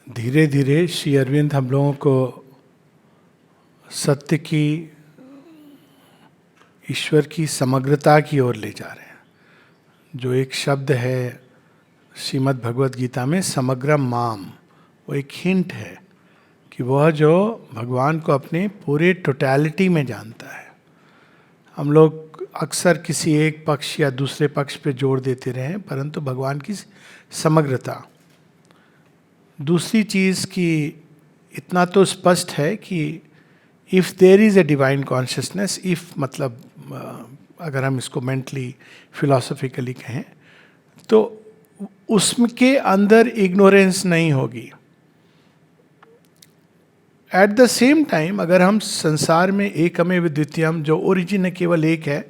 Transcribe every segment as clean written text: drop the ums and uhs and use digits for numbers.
धीरे धीरे श्री अरविंद हम लोगों को सत्य की, ईश्वर की समग्रता की ओर ले जा रहे हैं। जो एक शब्द है श्रीमद् भगवद गीता में, समग्रम माम, वो एक हिंट है कि वह जो भगवान को अपने पूरे टोटैलिटी में जानता है। हम लोग अक्सर किसी एक पक्ष या दूसरे पक्ष पे जोर देते रहे हैं, परंतु भगवान की समग्रता। दूसरी चीज़ कि इतना तो स्पष्ट है कि if there is a divine consciousness, if मतलब अगर हम इसको मेंटली फिलोसॉफिकली कहें तो उसके अंदर इग्नोरेंस नहीं होगी। एट द सेम टाइम अगर हम संसार में एकमेव द्वितीयम, जो ओरिजिन है केवल एक है,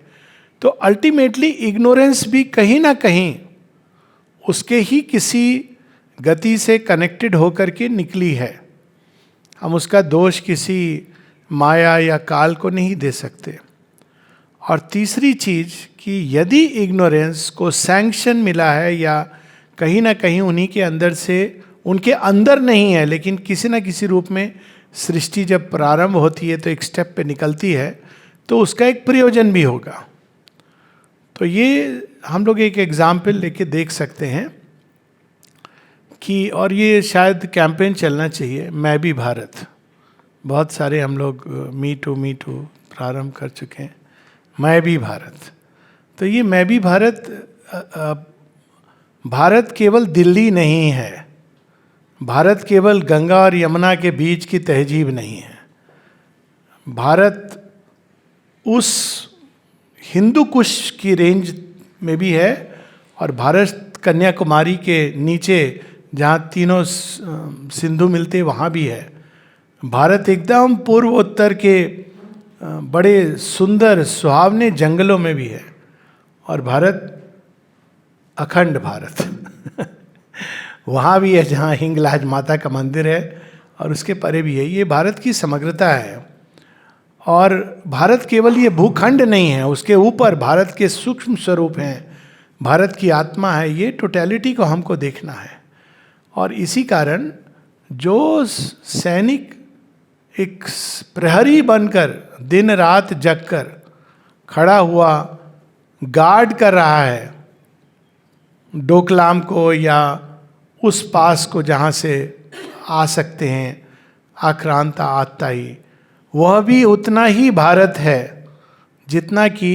तो अल्टीमेटली इग्नोरेंस भी कहीं ना कहीं उसके ही किसी गति से कनेक्टेड होकर के निकली है। हम उसका दोष किसी माया या काल को नहीं दे सकते। और तीसरी चीज कि यदि इग्नोरेंस को सैंक्शन मिला है या कहीं ना कहीं उन्हीं के अंदर से, उनके अंदर नहीं है लेकिन किसी ना किसी रूप में सृष्टि जब प्रारंभ होती है तो एक स्टेप पे निकलती है, तो उसका एक प्रयोजन भी होगा। तो ये हम लोग एक एग्जाम्पल लेके देख सकते हैं कि, और ये शायद कैंपेन चलना चाहिए, मैं भी भारत। बहुत सारे हम लोग मी टू प्रारंभ कर चुके हैं, मैं भी भारत। तो ये मैं भी भारत, भारत केवल दिल्ली नहीं है, भारत केवल गंगा और यमुना के बीच की तहजीब नहीं है। भारत उस हिंदू कुश की रेंज में भी है, और भारत कन्याकुमारी के नीचे जहाँ तीनों सिंधु मिलते वहाँ भी है। भारत एकदम पूर्व उत्तर के बड़े सुंदर सुहावने जंगलों में भी है, और भारत अखंड भारत वहाँ भी है जहाँ हिंगलाज माता का मंदिर है, और उसके परे भी है। ये भारत की समग्रता है। और भारत केवल ये भूखंड नहीं है, उसके ऊपर भारत के सूक्ष्म स्वरूप हैं, भारत की आत्मा है। ये टोटैलिटी को हमको देखना है। और इसी कारण जो सैनिक एक प्रहरी बनकर दिन रात जगकर खड़ा हुआ गार्ड कर रहा है डोकलाम को या उस पास को जहाँ से आ सकते हैं आक्रांता आत्ताई, वह भी उतना ही भारत है जितना कि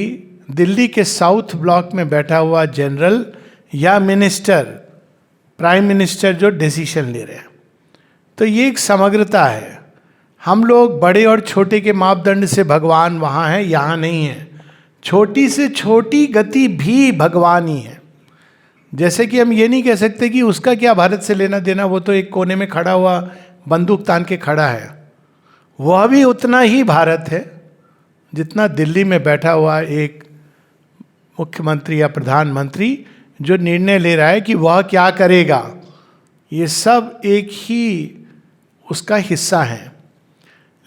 दिल्ली के साउथ ब्लॉक में बैठा हुआ जनरल या मिनिस्टर, प्राइम मिनिस्टर जो डिसीजन ले रहे हैं। तो ये एक समग्रता है। हम लोग बड़े और छोटे के मापदंड से भगवान वहाँ है, यहाँ नहीं है। छोटी से छोटी गति भी भगवान ही है। जैसे कि हम ये नहीं कह सकते कि उसका क्या भारत से लेना देना, वो तो एक कोने में खड़ा हुआ बंदूक तान के खड़ा है। वह भी उतना ही भारत है जितना दिल्ली में बैठा हुआ एक मुख्यमंत्री या प्रधानमंत्री जो निर्णय ले रहा है कि वह क्या करेगा। ये सब एक ही उसका हिस्सा है।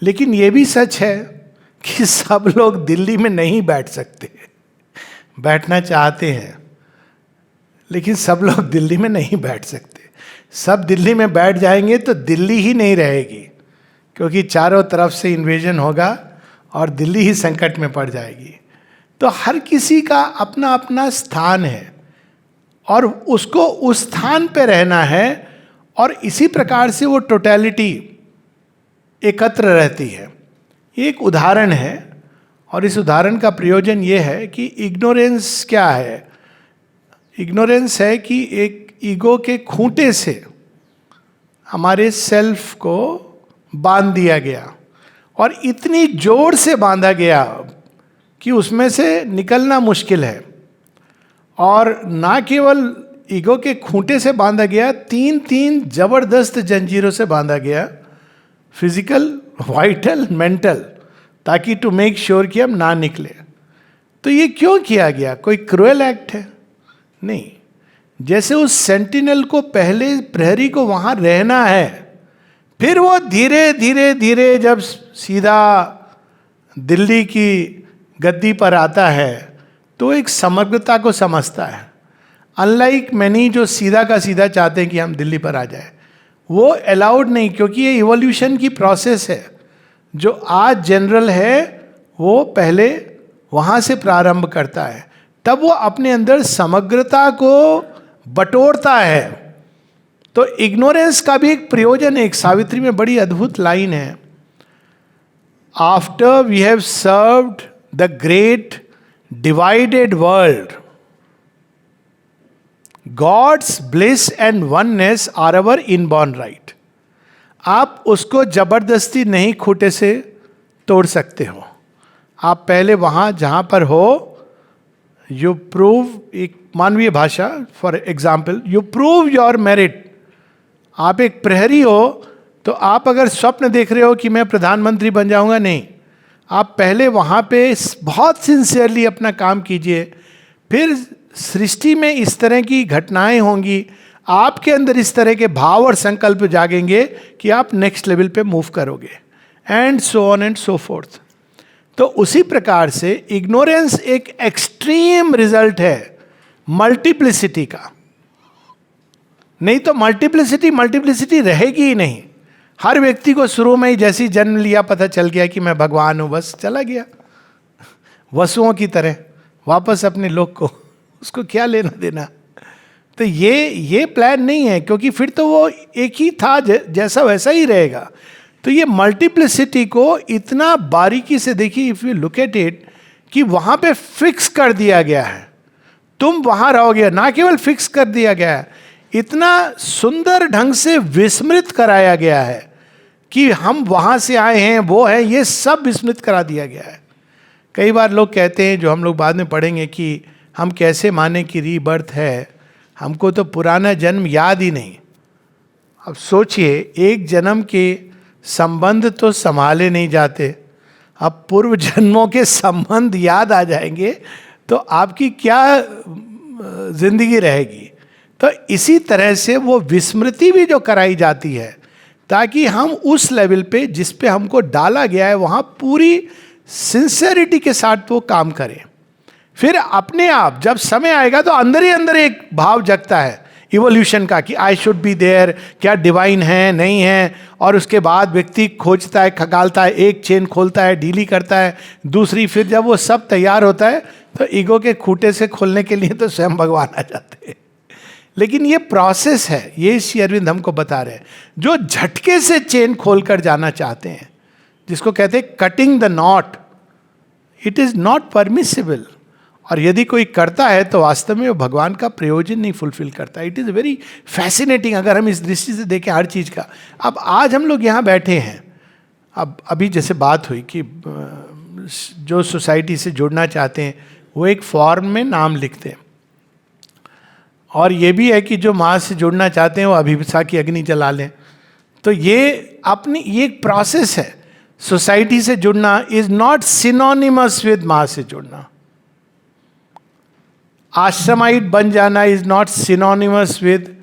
लेकिन ये भी सच है कि सब लोग दिल्ली में नहीं बैठ सकते, बैठना चाहते हैं लेकिन सब लोग दिल्ली में नहीं बैठ सकते। सब दिल्ली में बैठ जाएंगे तो दिल्ली ही नहीं रहेगी, क्योंकि चारों तरफ से इन्वेजन होगा और दिल्ली ही संकट में पड़ जाएगी। तो हर किसी का अपना अपना स्थान है और उसको उस स्थान पे रहना है, और इसी प्रकार से वो टोटैलिटी एकत्र रहती है। ये एक उदाहरण है, और इस उदाहरण का प्रयोजन ये है कि इग्नोरेंस क्या है। इग्नोरेंस है कि एक ईगो के खूंटे से हमारे सेल्फ को बांध दिया गया, और इतनी जोर से बांधा गया कि उसमें से निकलना मुश्किल है। और ना केवल ईगो के खूंटे से बांधा गया, तीन जबरदस्त जंजीरों से बांधा गया, फिजिकल, वाइटल, मेंटल, ताकि टू मेक श्योर कि हम ना निकले। तो ये क्यों किया गया? कोई क्रूएल एक्ट है? नहीं। जैसे उस सेंटिनल को पहले प्रहरी को वहां रहना है, फिर वो धीरे धीरे धीरे जब सीधा दिल्ली की गद्दी पर आता है तो एक समग्रता को समझता है। अनलाइक मैनी जो सीधा का सीधा चाहते हैं कि हम दिल्ली पर आ जाए, वो अलाउड नहीं, क्योंकि ये इवोल्यूशन की प्रोसेस है. जो आज जनरल है वो पहले वहाँ से प्रारंभ करता है, तब वो अपने अंदर समग्रता को बटोरता है. तो इग्नोरेंस का भी एक प्रयोजन है. एक सावित्री में बड़ी अद्भुत लाइन है, after we have served the great divided world, God's bliss and oneness are our inborn right. आप उसको जबरदस्ती नहीं खूंटे से तोड़ सकते हो. आप पहले वहाँ जहाँ पर हो, यू प्रूव, एक मानवीय भाषा for example, you prove your merit. आप एक प्रहरी हो, तो आप अगर स्वप्न देख रहे हो कि मैं प्रधानमंत्री बन जाऊंगा, नहीं. आप पहले वहाँ पे बहुत सिंसियरली अपना काम कीजिए, फिर सृष्टि में इस तरह की घटनाएं होंगी, आपके अंदर इस तरह के भाव और संकल्प जागेंगे कि आप नेक्स्ट लेवल पे मूव करोगे, and so on and so fourth. तो उसी प्रकार से इग्नोरेंस एक एक्सट्रीम रिजल्ट है मल्टीप्लिसिटी का. नहीं तो मल्टीप्लिसिटी रहेगी ही नहीं. हर व्यक्ति को शुरू में ही जैसी जन्म लिया पता चल गया कि मैं भगवान हूं, बस चला गया वसुओं की तरह वापस अपने लोक को, उसको क्या लेना देना. तो ये प्लान नहीं है, क्योंकि फिर तो वो एक ही था, जैसा वैसा ही रहेगा. तो ये मल्टीप्लिसिटी को इतना बारीकी से देखिए, if you look at it, कि वहां पे फिक्स कर दिया गया है, तुम वहां रहोगे. ना केवल फिक्स कर दिया गया है, इतना सुंदर ढंग से विस्मृत कराया गया है कि हम वहां से आए हैं, वो है, ये सब विस्मृत करा दिया गया है. कई बार लोग कहते हैं, जो हम लोग बाद में पढ़ेंगे, कि हम कैसे माने कि रीबर्थ है, हमको तो पुराना जन्म याद ही नहीं. अब सोचिए, एक जन्म के संबंध तो संभाले नहीं जाते, अब पूर्व जन्मों के संबंध याद आ जाएंगे तो आपकी क्या जिंदगी रहेगी. तो इसी तरह से वो विस्मृति भी जो कराई जाती है, ताकि हम उस लेवल पे जिस पे हमको डाला गया है वहाँ पूरी सिंसेरिटी के साथ वो काम करें. फिर अपने आप जब समय आएगा तो अंदर ही अंदर एक भाव जगता है इवोल्यूशन का, कि आई शुड बी देयर, क्या डिवाइन है नहीं है. और उसके बाद व्यक्ति खोजता है, खगालता है, एक चेन खोलता है, ढीली करता है, दूसरी. फिर जब वो सब तैयार होता है तो ईगो के खूंटे से खोलने के लिए तो स्वयं भगवान आ जाते हैं. लेकिन ये प्रोसेस है, ये श्री अरविंद हमको बता रहे हैं. जो झटके से चेन खोलकर जाना चाहते हैं, जिसको कहते हैं cutting the not, it is not permissible. और यदि कोई करता है तो वास्तव में वो भगवान का प्रयोजन नहीं फुलफिल करता. इट इज़ वेरी फैसिनेटिंग अगर हम इस दृष्टि से देखें हर चीज़ का. अब आज हम लोग यहाँ बैठे हैं, अब अभी जैसे बात हुई कि जो सोसाइटी से जुड़ना चाहते हैं वो एक फॉर्म में नाम लिखते हैं, और ये भी है कि जो माँ से जुड़ना चाहते हैं वो अभिप्सा की अग्नि जला लें. तो ये अपनी ये एक प्रोसेस है. सोसाइटी से जुड़ना इज नॉट सिनोनिमस विद माँ से जुड़ना. आश्रमाइट बन जाना इज नॉट सिनोनिमस विद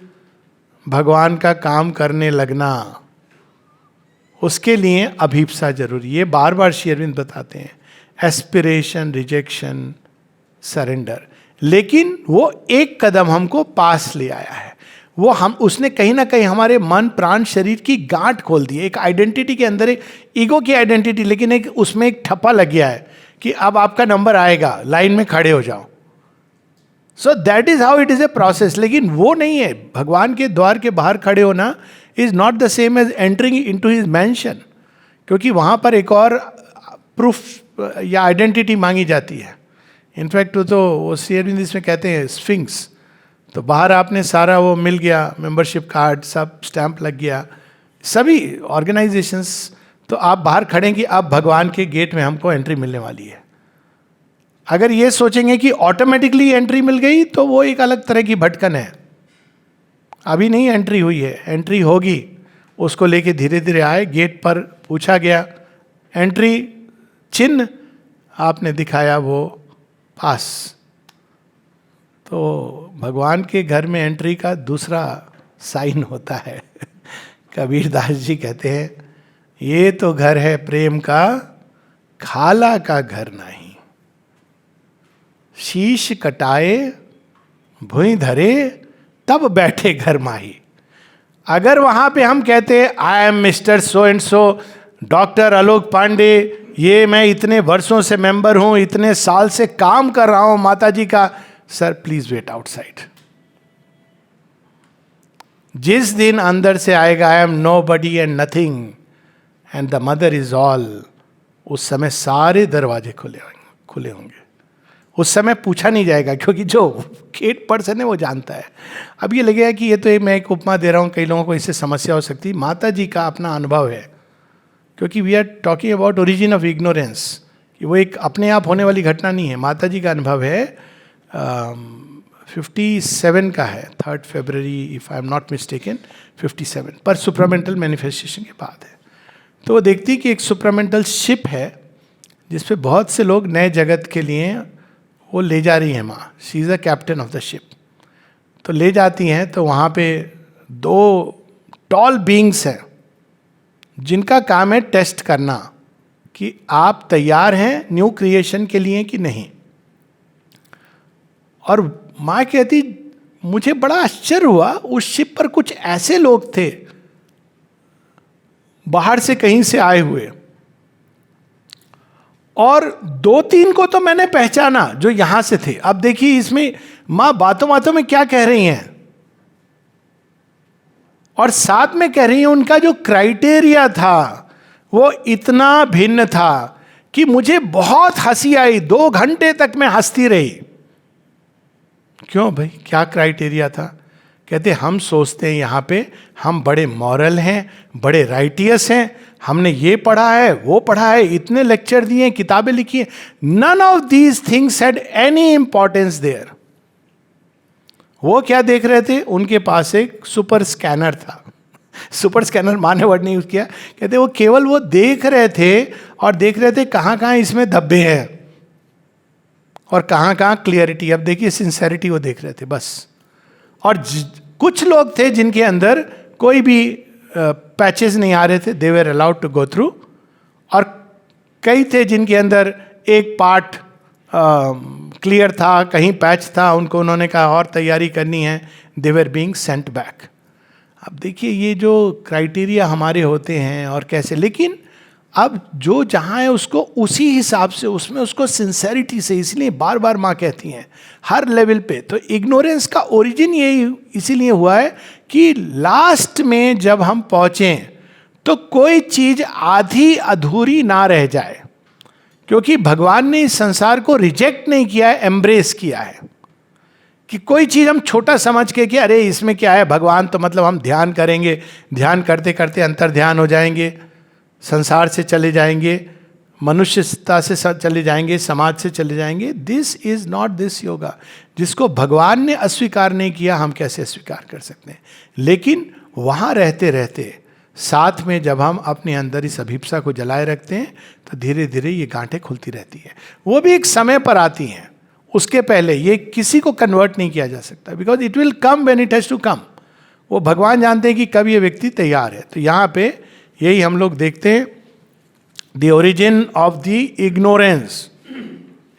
भगवान का काम करने लगना. उसके लिए अभिप्सा जरूरी. ये बार बार श्री अरविंद बताते हैं, एस्पिरेशन, रिजेक्शन, सरेंडर. लेकिन वो एक कदम हमको पास ले आया है. वो हम उसने कहीं ना कहीं हमारे मन, प्राण, शरीर की गांठ खोल दी. एक आइडेंटिटी के अंदर, एक ईगो की आइडेंटिटी, लेकिन एक उसमें एक ठप्पा लग गया है कि अब आपका नंबर आएगा, लाइन में खड़े हो जाओ. So that is how it is a process. लेकिन वो नहीं है. भगवान के द्वार के बाहर खड़े होना is not the same as entering into his mansion, क्योंकि वहाँ पर एक और प्रूफ या आइडेंटिटी मांगी जाती है. इनफैक्ट तो वो श्री अरविंद इसमें कहते हैं स्फिंक्स. तो बाहर आपने सारा वो मिल गया, मेंबरशिप कार्ड, सब स्टैंप लग गया, सभी ऑर्गेनाइजेशंस. तो आप बाहर खड़े हैं कि अब भगवान के गेट में हमको एंट्री मिलने वाली है. अगर ये सोचेंगे कि ऑटोमेटिकली एंट्री मिल गई तो वो एक अलग तरह की भटकन है. अभी नहीं एंट्री हुई है, एंट्री होगी. उसको लेके धीरे धीरे आए. गेट पर पूछा गया, एंट्री चिन्ह आपने दिखाया, वो पास. तो भगवान के घर में एंट्री का दूसरा साइन होता है. कबीर दास जी कहते हैं, ये तो घर है प्रेम का, खाला का घर नहीं. शीश कटाए भुई धरे, तब बैठे घर माही. अगर वहां पे हम कहते हैं I am mister so and so, doctor Alok Pande, ये मैं इतने वर्षों से मेंबर हूं, इतने साल से काम कर रहा हूं माता जी का, सर प्लीज वेट आउटसाइड। जिस दिन अंदर से आएगा I am no buddy and nothing and the mother is all, उस समय सारे दरवाजे खुले होंगे। उस समय पूछा नहीं जाएगा, क्योंकि जो गेट पर्सन है वो जानता है। अब ये लगेगा कि ये तो मैं एक उपमा दे रहा हूँ, कई लोगों को इससे समस्या हो सकती है। माता जी का अपना अनुभव है, क्योंकि we are talking about origin of ignorance, कि वो एक अपने आप होने वाली घटना नहीं है। माता जी का अनुभव है 57 का है, 3 फरवरी if I am not mistaken, 57 पर सुपरामेंटल मैनिफेस्टेशन के बाद है। तो वो देखती कि एक सुपरामेंटल शिप है जिसपे बहुत से लोग नए जगत के लिए वो ले जा रही है माँ, she is a captain of the ship. तो ले जाती हैं, तो वहाँ पे 2 टॉल बीइंग्स हैं जिनका काम है टेस्ट करना कि आप तैयार हैं न्यू क्रिएशन के लिए कि नहीं। और माँ कहती मुझे बड़ा आश्चर्य हुआ, उस शिप पर कुछ ऐसे लोग थे बाहर से कहीं से आए हुए, और 2-3 को तो मैंने पहचाना जो यहां से थे। अब देखिए इसमें मां बातों बातों में क्या कह रही हैं, और साथ में कह रही हैं उनका जो क्राइटेरिया था वो इतना भिन्न था कि मुझे बहुत हंसी आई, 2 घंटे तक मैं हंसती रही। क्यों भाई, क्या क्राइटेरिया था? कहते हम सोचते हैं यहाँ पे हम बड़े मॉरल हैं, बड़े राइटियस हैं, हमने ये पढ़ा है वो पढ़ा है, इतने लेक्चर दिए, किताबें लिखी हैं। None of these things had any importance there. वो क्या देख रहे थे? उनके पास एक सुपर स्कैनर था। सुपर स्कैनर माने वर्ड नहीं यूज किया, कहते वो केवल वो देख रहे थे, और देख रहे थे कहाँ कहाँ इसमें धब्बे हैं और कहाँ कहाँ क्लियरिटी। अब देखिए सिंसेरिटी वो देख रहे थे बस। और कुछ लोग थे जिनके अंदर कोई भी पैचेस नहीं आ रहे थे, they were allowed to go through. और कई थे जिनके अंदर एक पार्ट क्लियर था, कहीं पैच था, उनको उन्होंने कहा और तैयारी करनी है, दे वर बीइंग सेंट बैक। अब देखिए ये जो क्राइटेरिया हमारे होते हैं और कैसे, लेकिन अब जो जहाँ है उसको उसी हिसाब से, उसमें उसको सिंसेरिटी से, इसलिए बार बार माँ कहती हैं हर लेवल पे। तो इग्नोरेंस का ओरिजिन यही इसीलिए हुआ है कि लास्ट में जब हम पहुँचें तो कोई चीज़ आधी अधूरी ना रह जाए, क्योंकि भगवान ने इस संसार को रिजेक्ट नहीं किया है, एम्ब्रेस किया है। कि कोई चीज़ हम छोटा समझ के कि अरे इसमें क्या है, भगवान तो मतलब हम ध्यान करेंगे, ध्यान करते करते अंतर ध्यान हो जाएंगे, संसार से चले जाएंगे, मनुष्यता से चले जाएंगे, समाज से चले जाएंगे। This is not this yoga. जिसको भगवान ने अस्वीकार नहीं किया, हम कैसे अस्वीकार कर सकते हैं? लेकिन वहाँ रहते रहते साथ में जब हम अपने अंदर इस अभिप्सा को जलाए रखते हैं तो धीरे धीरे ये गांठें खुलती रहती है। वो भी एक समय पर आती हैं, उसके पहले ये किसी को कन्वर्ट नहीं किया जा सकता, because it will come when it has to come. वो भगवान जानते हैं कि कब ये व्यक्ति तैयार है। तो यहाँ पे यही हम लोग देखते हैं, the origin of the ignorance,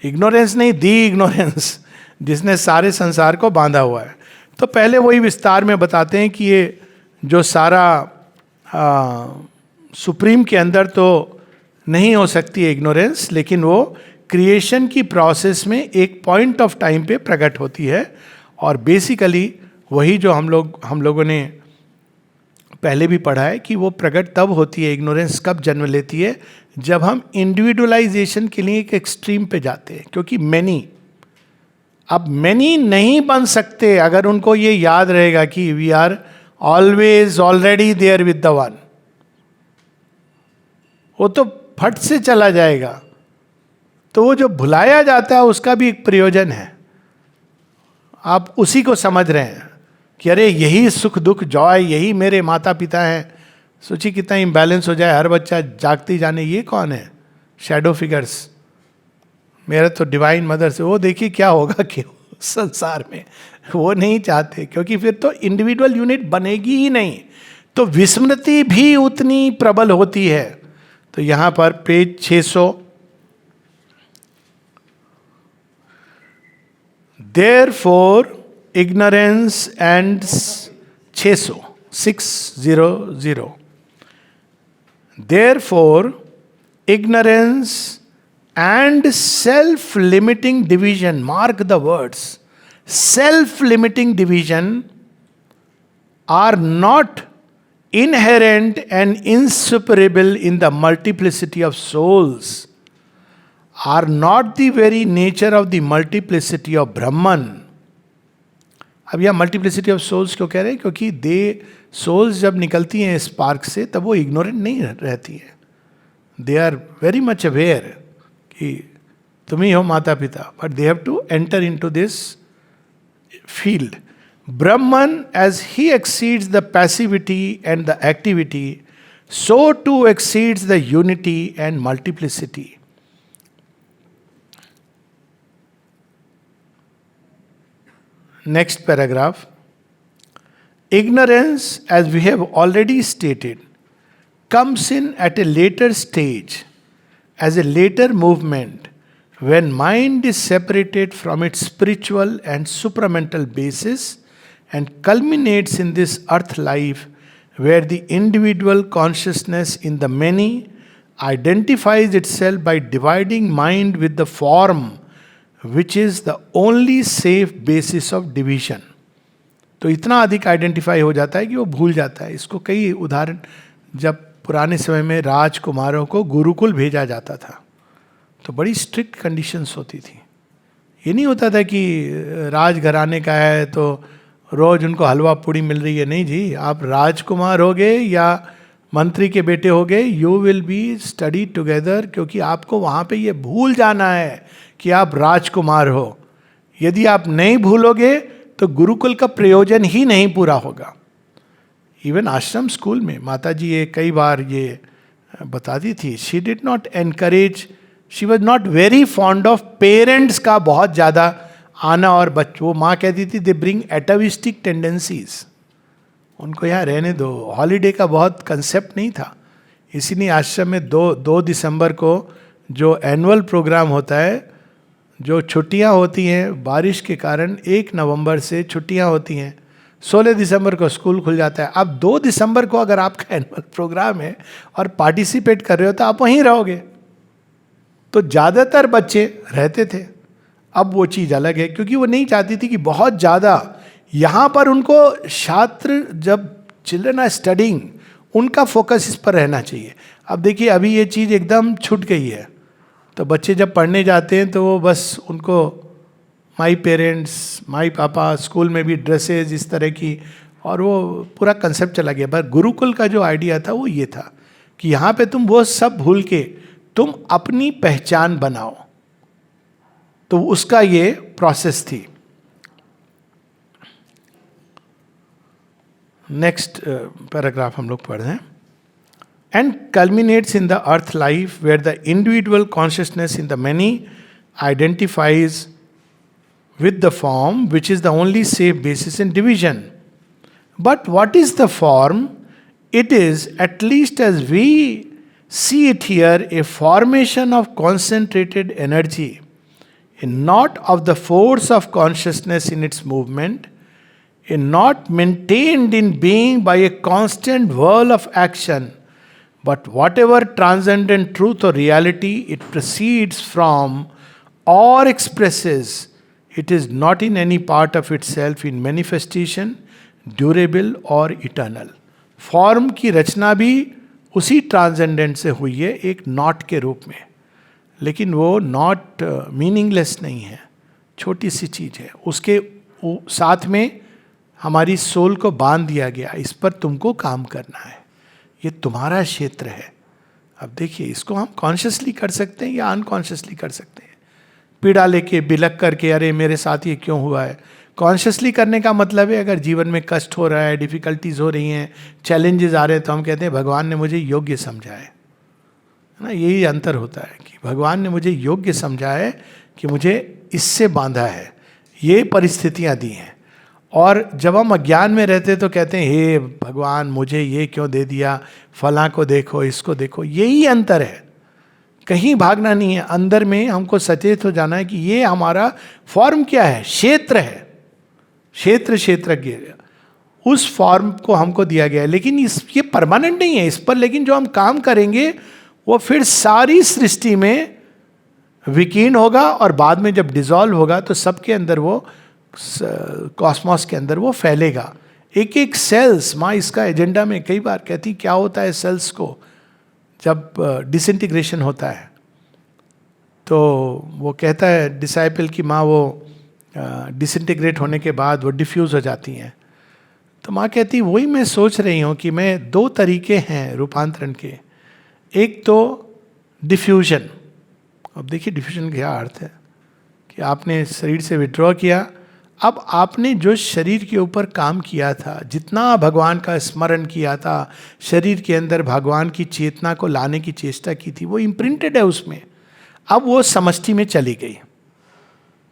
ignorance नहीं दी इग्नोरेंस, जिसने सारे संसार को बांधा हुआ है। तो पहले वही विस्तार में बताते हैं कि ये जो सारा सुप्रीम के अंदर तो नहीं हो सकती है इग्नोरेंस, लेकिन वो क्रिएशन की प्रोसेस में एक पॉइंट ऑफ टाइम पे प्रकट होती है। और बेसिकली वही जो हम लोगों ने पहले भी पढ़ा है कि वो प्रकट तब होती है, इग्नोरेंस कब जन्म लेती है, जब हम इंडिविजुअलाइजेशन के लिए एक एक्सट्रीम पे जाते हैं। क्योंकि अब मैनी नहीं बन सकते अगर उनको ये याद रहेगा कि we are always already there with the one. वो तो फट से चला जाएगा। तो वो जो भुलाया जाता है उसका भी एक प्रयोजन है। आप उसी को समझ रहे हैं कि अरे यही सुख दुख जॉय, यही मेरे माता पिता हैं। सोचिए कितना इम्बैलेंस हो जाए, हर बच्चा जागते जाने ये कौन है, शैडो फिगर्स, मेरा तो डिवाइन मदर से। वो देखिए क्या होगा कि संसार में वो नहीं चाहते, क्योंकि फिर तो इंडिविजुअल यूनिट बनेगी ही नहीं, तो विस्मृति भी उतनी प्रबल होती है। तो यहाँ पर page 600, Therefore, ignorance and 600 600. Therefore, ignorance and self-limiting division, mark the words, self-limiting division are not inherent and insuperable in the multiplicity of souls, are not the very nature of the multiplicity of Brahman. अब यह multiplicity of souls क्यों कह रहे हैं? क्योंकि दे souls जब निकलती हैं स्पार्क से तब वो इग्नोरेंट नहीं रहती हैं. They are very much aware कि तुम ही हो माता पिता, but they have to enter into this field. Brahman, as he exceeds the passivity and the activity, so too exceeds the unity and multiplicity. Next paragraph. Ignorance, as we have already stated, comes in at a later stage, as a later movement, when mind is separated from its spiritual and supramental basis and culminates in this earth life, where the individual consciousness in the many identifies itself by dividing mind with the form, which is the only safe basis of division. तो इतना अधिक identify हो जाता है कि वो भूल जाता है. इसको कई उदाहरण, जब पुराने समय में राजकुमारों को गुरुकुल भेजा जाता था तो बड़ी स्ट्रिक्ट कंडीशंस होती थी. ये नहीं होता था कि राजघराने का है तो रोज उनको हलवा पूड़ी मिल रही है. नहीं जी, आप राजकुमार हो गए या मंत्री के बेटे हो गए, you will be study together, क्योंकि आपको वहाँ पे ये भूल जाना है कि आप राजकुमार हो. यदि आप नहीं भूलोगे तो गुरुकुल का प्रयोजन ही नहीं पूरा होगा. इवन आश्रम स्कूल में माता जी ये कई बार ये बताती थी, she did not encourage, she was not very fond of parents का बहुत ज़्यादा आना. और वो माँ कहती थी दे ब्रिंग एटाविस्टिक टेंडेंसीज, उनको यहाँ रहने दो. हॉलीडे का बहुत कंसेप्ट नहीं था. इसीलिए आश्रम में 2 दिसंबर को जो एनुअल प्रोग्राम होता है, जो छुट्टियाँ होती हैं बारिश के कारण, 1 नवंबर से छुट्टियाँ होती हैं, 16 दिसंबर को स्कूल खुल जाता है. अब 2 दिसंबर को अगर आपका एनुअल प्रोग्राम है और पार्टिसिपेट कर रहे हो तो आप वहीं रहोगे. तो ज़्यादातर बच्चे रहते थे. अब वो चीज़ अलग है, क्योंकि वो नहीं चाहती थी कि बहुत ज़्यादा यहाँ पर उनको छात्र, जब चिल्ड्रन आर स्टडिंग, उनका फोकस इस पर रहना चाहिए. अब देखिए अभी ये चीज़ एकदम छूट गई है. तो बच्चे जब पढ़ने जाते हैं तो वो बस उनको माई पेरेंट्स, माई पापा, स्कूल में भी ड्रेसेस इस तरह की, और वो पूरा कंसेप्ट चला गया. पर गुरुकुल का जो आइडिया था वो ये था कि यहाँ पे तुम वो सब भूल के तुम अपनी पहचान बनाओ. तो उसका ये प्रोसेस थी. नेक्स्ट पैराग्राफ हम लोग पढ़ रहे हैं. And culminates in the earth life, where the individual consciousness in the many identifies with the form, which is the only safe basis in division. But what is the form? It is, at least as we see it here, a formation of concentrated energy, a knot of the force of consciousness in its movement, a knot maintained in being by a constant whirl of action. But whatever transcendent truth or reality it proceeds from or expresses, it is not in any part of itself in manifestation, durable or eternal. Form की रचना भी उसी transcendent से हुई है, एक not के रूप में. लेकिन वो नॉट मीनिंगलेस नहीं है, छोटी सी चीज़ है. उसके साथ में हमारी सोल को बांध दिया गया, इस पर तुमको काम करना है, ये तुम्हारा क्षेत्र है. अब देखिए, इसको हम कॉन्शियसली कर सकते हैं या अनकॉन्शियसली कर सकते हैं. पीड़ा लेके बिलक करके अरे मेरे साथ ये क्यों हुआ है. कॉन्शियसली करने का मतलब है अगर जीवन में कष्ट हो रहा है, डिफिकल्टीज हो रही हैं, चैलेंजेस आ रहे हैं, तो हम कहते हैं भगवान ने मुझे योग्य समझा है ना. यही अंतर होता है कि भगवान ने मुझे योग्य समझा है कि मुझे इससे बांधा है, ये परिस्थितियाँ दी हैं. और जब हम अज्ञान में रहते तो कहते हैं हे भगवान मुझे ये क्यों दे दिया, फलां को देखो, इसको देखो. यही अंतर है, कहीं भागना नहीं है. अंदर में हमको सचेत हो जाना है कि ये हमारा फॉर्म क्या है, क्षेत्र है, क्षेत्रज्ञ. उस फॉर्म को हमको दिया गया है, लेकिन ये परमानेंट नहीं है इस पर, लेकिन जो हम काम करेंगे वो फिर सारी सृष्टि में विकीर्ण होगा और बाद में जब डिसॉल्व होगा तो सबके अंदर वो, कॉस्मोस के अंदर वो फैलेगा। एक एक सेल्स, माँ इसका एजेंडा में कई बार कहती क्या होता है सेल्स को जब डिसइंटीग्रेशन होता है, तो वो कहता है डिसाइपल की माँ वो डिसइंटीग्रेट होने के बाद वो डिफ्यूज हो जाती हैं। तो माँ कहती वही मैं सोच रही हूँ कि मैं 2 तरीके हैं रूपांतरण के, एक तो डिफ्यूजन। अब देखिए डिफ्यूजन का क्या अर्थ है कि आपने शरीर से विड्रॉ किया, अब आपने जो शरीर के ऊपर काम किया था, जितना भगवान का स्मरण किया था, शरीर के अंदर भगवान की चेतना को लाने की चेष्टा की थी, वो इम्प्रिंटेड है उसमें, अब वो समष्टि में चली गई।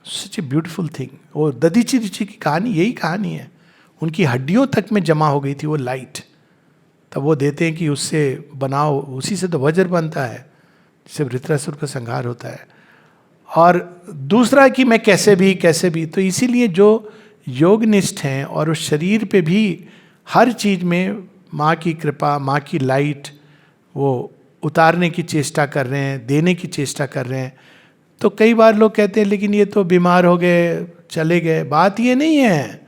सच ए ब्यूटीफुल थिंग। वो दधीची ऋषि की कहानी यही कहानी है, उनकी हड्डियों तक में जमा हो गई थी वो लाइट। तब वो देते हैं कि उससे बनाओ, उसी से तो वज्र बनता है जिससे वृत्रासुर का संहार होता है। और दूसरा कि मैं कैसे भी, तो इसीलिए जो योगनिष्ठ हैं और उस शरीर पे भी हर चीज़ में माँ की कृपा, माँ की लाइट वो उतारने की चेष्टा कर रहे हैं, देने की चेष्टा कर रहे हैं। तो कई बार लोग कहते हैं लेकिन ये तो बीमार हो गए चले गए। बात ये नहीं है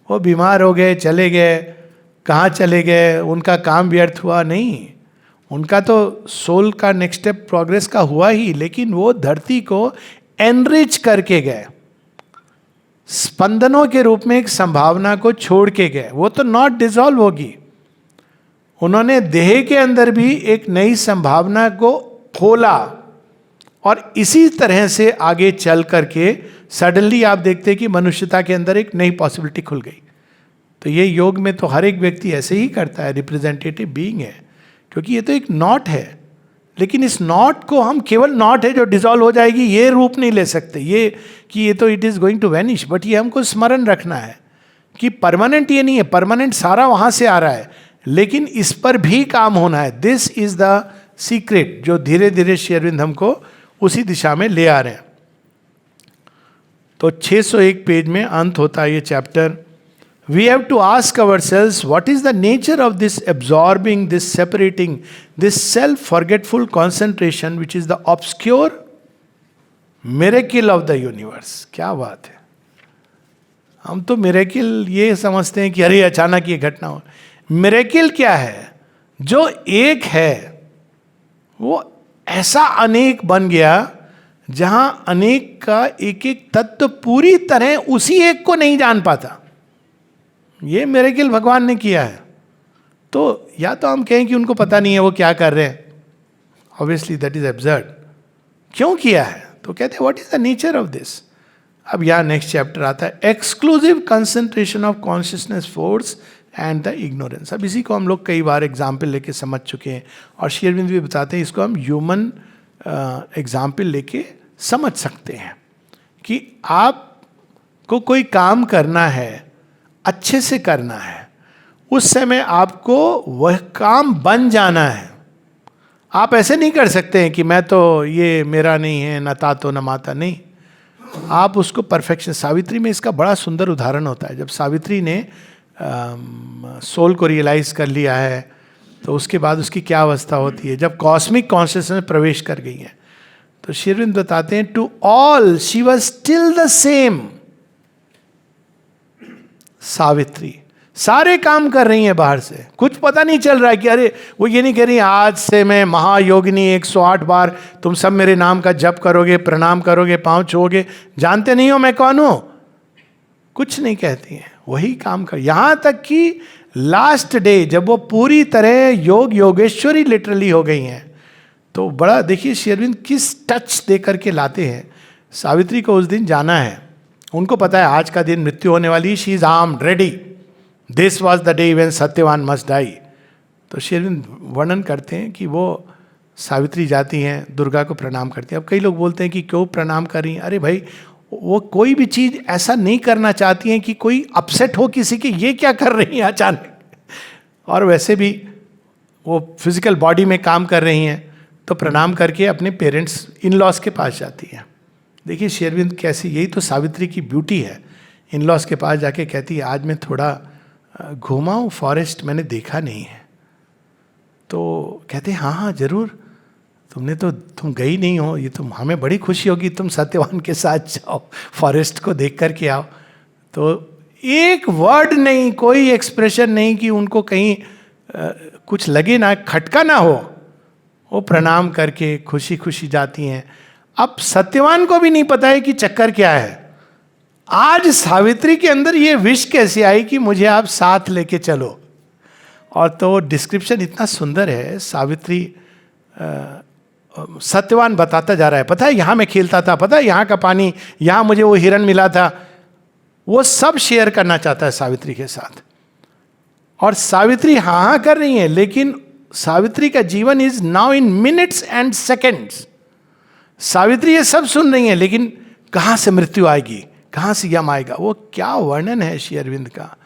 वो बीमार हो गए चले गए, कहाँ चले गए, उनका काम व्यर्थ हुआ नहीं, उनका तो सोल का नेक्स्ट स्टेप प्रोग्रेस का हुआ ही, लेकिन वो धरती को एनरिच करके गए, स्पंदनों के रूप में एक संभावना को छोड़ के गए। वो तो नॉट डिसॉल्व होगी, उन्होंने देह के अंदर भी एक नई संभावना को खोला और इसी तरह से आगे चल करके सडनली आप देखते हैं कि मनुष्यता के अंदर एक नई पॉसिबिलिटी खुल गई। तो ये योग में तो हर एक व्यक्ति ऐसे ही करता है, रिप्रेजेंटेटिव बीइंग है, क्योंकि ये तो एक नॉट है। लेकिन इस नॉट को हम केवल नॉट है जो डिसॉल्व हो जाएगी ये रूप नहीं ले सकते, ये कि ये तो it is going to vanish. But ये हमको स्मरण रखना है कि परमानेंट ये नहीं है, परमानेंट सारा वहां से आ रहा है, लेकिन इस पर भी काम होना है। दिस इज द सीक्रेट जो धीरे धीरे श्री अरविंद हमको उसी दिशा में ले आ रहे हैं। तो 601 पेज में अंत होता है ये chapter. We have to ask ourselves, what is the nature of this absorbing, this separating, this self-forgetful concentration, which is the obscure miracle of the universe? क्या बात है। हम तो मिरेकिल ये समझते हैं कि अरे अचानक ये घटना हो। मिरेकिल क्या है? जो एक है वो ऐसा अनेक बन गया जहां अनेक का एक एक तत्व पूरी तरह उसी एक को नहीं जान पाता। ये मिरेकिल भगवान ने किया है। तो या तो हम कहें कि उनको पता नहीं है वो क्या कर रहे हैं, ऑब्वियसली दैट इज एब्सर्ड। क्यों किया है? तो कहते हैं what is the nature of this. अब यहाँ नेक्स्ट चैप्टर आता है, exclusive concentration of consciousness force and the ignorance. अब इसी को हम लोग कई बार एग्जाम्पल लेके समझ चुके हैं और श्री अरविंद भी बताते हैं इसको हम ह्यूमन एग्जाम्पल लेके समझ सकते हैं कि आपको कोई काम करना है, अच्छे से करना है, उस समय आपको वह काम बन जाना है। आप ऐसे नहीं कर सकते हैं कि मैं तो ये मेरा नहीं है, न तातो न माता, नहीं। आप उसको परफेक्शन, सावित्री में इसका बड़ा सुंदर उदाहरण होता है। जब सावित्री ने सोल को रियलाइज कर लिया है तो उसके बाद उसकी क्या अवस्था होती है जब कॉस्मिक कॉन्शियसनेस में प्रवेश कर गई है। तो श्री अरविंद बताते हैं to all she was still the same. Savitri सारे काम कर रही हैं बाहर से, कुछ पता नहीं चल रहा है कि अरे वो ये नहीं कह रही आज से मैं महायोगिनी 108 बार तुम सब मेरे नाम का जप करोगे, प्रणाम करोगे, पांव छुओगे, जानते नहीं हो मैं कौन हूं, कुछ नहीं कहती हैं, वही काम कर। यहां तक कि लास्ट डे जब वो पूरी तरह योगेश्वरी लिटरली हो गई हैं, तो बड़ा देखिए श्री अरविंद किस टच दे करके लाते हैं। सावित्री को उस दिन जाना है, उनको पता है आज का दिन मृत्यु होने वाली, she is armed ready, this was the day when Satyavan must die. तो श्री अरविंद वर्णन करते हैं कि वो सावित्री जाती हैं, दुर्गा को प्रणाम करती हैं। अब कई लोग बोलते हैं कि क्यों प्रणाम कर रही हैं? अरे भाई वो कोई भी चीज़ ऐसा नहीं करना चाहती हैं कि कोई अपसेट हो किसी की, ये क्या कर रही हैं अचानक। और वैसे भी वो फिजिकल बॉडी में काम कर रही हैं, तो प्रणाम करके अपने पेरेंट्स इन लॉज के पास जाती हैं। देखिए श्री अरविंद कैसी, यही तो सावित्री की ब्यूटी है। इन लॉज के पास जाके कहती है आज मैं थोड़ा घूमा हूँ फॉरेस्ट, मैंने देखा नहीं है। तो कहते हाँ हाँ जरूर, तुम गई नहीं हो, ये हमें बड़ी खुशी होगी, तुम सत्यवान के साथ जाओ, फॉरेस्ट को देख करके आओ। तो एक वर्ड नहीं, कोई एक्सप्रेशन नहीं कि उनको कहीं कुछ लगे ना, खटका ना हो, वो प्रणाम करके खुशी खुशी जाती हैं। अब सत्यवान को भी नहीं पता है कि चक्कर क्या है। आज सावित्री के अंदर ये विश कैसे आई कि मुझे आप साथ लेके चलो, और तो डिस्क्रिप्शन इतना सुंदर है। सावित्री सत्यवान बताता जा रहा है, पता है यहाँ मैं खेलता था, पता है यहाँ का पानी, यहाँ मुझे वो हिरन मिला था, वो सब शेयर करना चाहता है सावित्री के साथ। और सावित्री हाँ हाँ कर रही है, लेकिन सावित्री का जीवन is now in minutes and seconds. Savitri ये सब सुन रही है, लेकिन कहाँ से मृत्यु आएगी, कहाँ से यम आएगा, वो क्या वर्णन है श्री अरविंद का।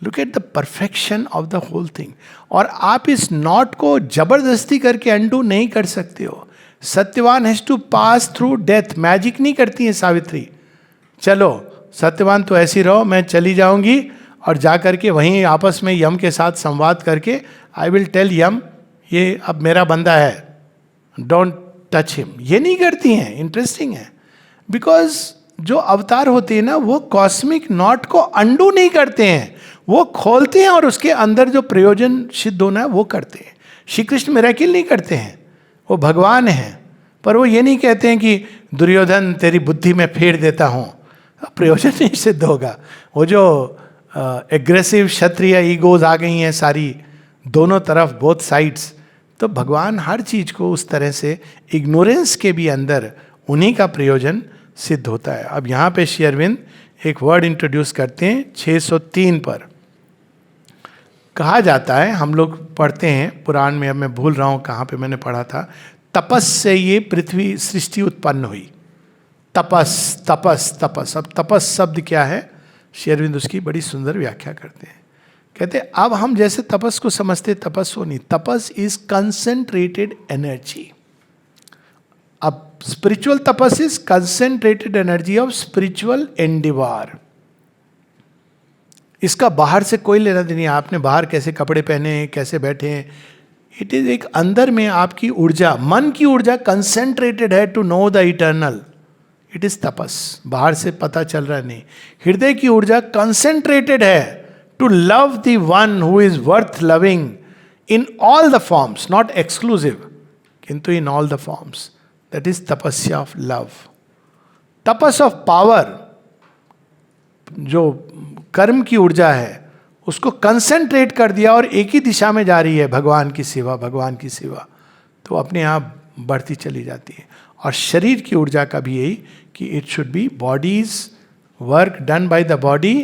Look at the perfection of the whole thing. और आप इस नॉट को जबरदस्ती करके अंडू नहीं कर सकते हो। Satyavan has to pass through death. Magic नहीं करती है सावित्री, चलो सत्यवान तो ऐसी रहो, मैं चली जाऊंगी और जा करके वहीं आपस में यम के साथ संवाद करके आई विल टेल यम ये अब मेरा बंदा है, डोंट टच हिम। ये नहीं करती हैं। इंटरेस्टिंग है, बिकॉज जो अवतार होते हैं ना, वो कॉस्मिक नॉट को अंडू नहीं करते हैं, वो खोलते हैं और उसके अंदर जो प्रयोजन सिद्ध होना है वो करते हैं। श्री कृष्ण मिरेकल नहीं करते हैं, वो भगवान हैं, पर वो ये नहीं कहते हैं कि दुर्योधन तेरी बुद्धि में फेर देता हूँ, प्रयोजन नहीं सिद्ध होगा। वो जो एग्रेसिव क्षत्रिय ईगोज आ गई हैं सारी, दोनों तरफ, बोथ साइड्स, तो भगवान हर चीज को उस तरह से इग्नोरेंस के भी अंदर उन्हीं का प्रयोजन सिद्ध होता है। अब यहाँ पे श्री अरविंद एक वर्ड इंट्रोड्यूस करते हैं 603 पर। कहा जाता है, हम लोग पढ़ते हैं पुराण में, अब मैं भूल रहा हूँ कहाँ पे मैंने पढ़ा था, तपस से ये पृथ्वी सृष्टि उत्पन्न हुई। तपस तपस तपस। अब तपस शब्द क्या है, श्री अरविंद उसकी बड़ी सुंदर व्याख्या करते हैं। कहते हैं अब हम जैसे तपस को समझते, तपस वो नहीं। Tapas is concentrated energy. अब spiritual tapas is concentrated energy of spiritual endeavour. इसका बाहर से कोई लेना देना नहीं, आपने बाहर कैसे कपड़े पहने हैं, कैसे बैठे हैं। इट इज एक अंदर में आपकी ऊर्जा, मन की ऊर्जा कंसेंट्रेटेड है to know the eternal. It is tapas. बाहर से पता चल रहा नहीं। हृदय की ऊर्जा कंसेंट्रेटेड है to love the one who is worth loving in all the forms, not exclusive किंतु in all the forms. That is tapasya of love. Tapas of power, जो कर्म की ऊर्जा है, उसको कंसेंट्रेट कर दिया और एक ही दिशा में जा रही है, भगवान की सेवा, भगवान की सेवा, तो अपने आप बढ़ती चली जाती है। और शरीर की ऊर्जा का भी यही कि it should be body's work done by the body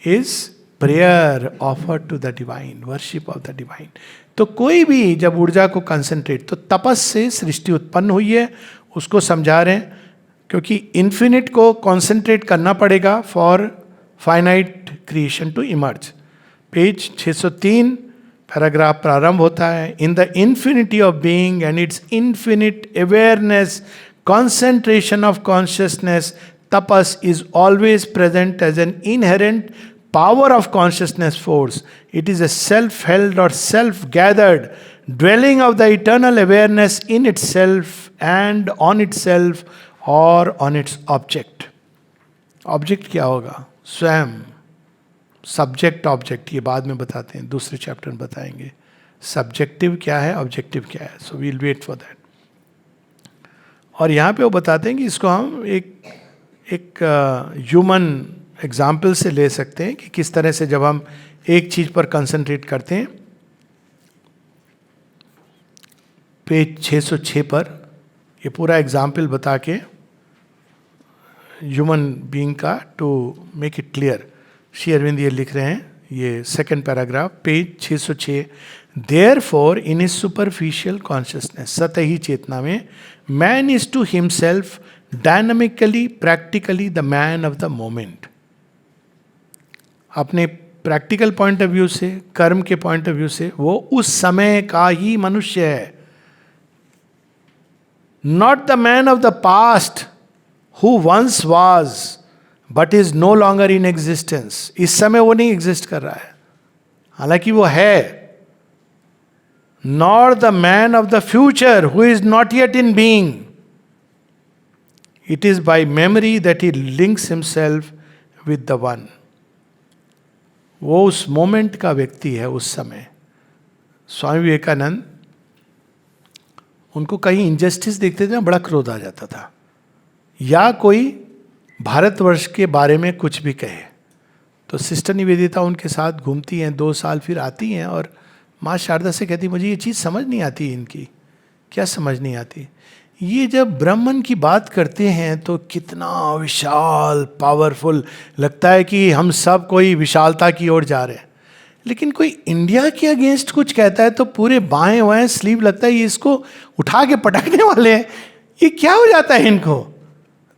is prayer offer to the divine, worship of the divine. तो कोई भी जब ऊर्जा को कंसेंट्रेट, तो तपस से सृष्टि उत्पन्न हुई है, उसको समझा रहे हैं। क्योंकि इन्फिनिट को कंसेंट्रेट करना पड़ेगा for finite creation to emerge. Page 603 paragraph प्रारंभ होता है, in the infinity of being and its infinite awareness, concentration of consciousness, tapas is always present as an inherent power of consciousness force. It is a self-held or self-gathered dwelling of the eternal awareness in itself and on itself or on its object. Object क्या होगा? स्वयं। Subject object ये बाद में बताते हैं, दूसरे chapter में बताएंगे। सब्जेक्टिव क्या है, ऑब्जेक्टिव क्या है, so we'll wait for that. और यहाँ पे वो बताते हैं कि इसको हम एक ह्यूमन एग्जाम्पल से ले सकते हैं कि किस तरह से जब हम एक चीज पर कंसंट्रेट करते हैं। पेज 606 पर ये पूरा एग्जाम्पल बता के ह्यूमन बीइंग का, to make it clear, Shri Aurobindo ये लिख रहे हैं, ये second paragraph, page 606। Therefore, in his superficial consciousness, सतही चेतना में, man is to himself dynamically, practically the man of the moment. अपने प्रैक्टिकल पॉइंट ऑफ व्यू से, कर्म के पॉइंट ऑफ व्यू से, वो उस समय का ही मनुष्य है। Not the man of the past who once was but is no longer in existence. इस समय वो नहीं एग्जिस्ट कर रहा है, हालांकि वो है. Nor the man of the future who is not yet in being. It is by memory that he links himself with the one. वो उस मोमेंट का व्यक्ति है. उस समय स्वामी विवेकानंद, उनको कहीं इंजस्टिस देखते थे ना, बड़ा क्रोध आ जाता था, या कोई भारतवर्ष के बारे में कुछ भी कहे तो सिस्टर निवेदिता उनके साथ घूमती हैं 2 साल, फिर आती हैं और माँ शारदा से कहती, मुझे ये चीज़ समझ नहीं आती इनकी. क्या समझ नहीं आती? ये जब ब्राह्मण की बात करते हैं तो कितना विशाल, पावरफुल लगता है कि हम सब कोई विशालता की ओर जा रहे हैं. लेकिन कोई इंडिया के अगेंस्ट कुछ कहता है तो पूरे बाएं बाएं स्लीव लगता है ये इसको उठा के पटकने वाले हैं, ये क्या हो जाता है इनको.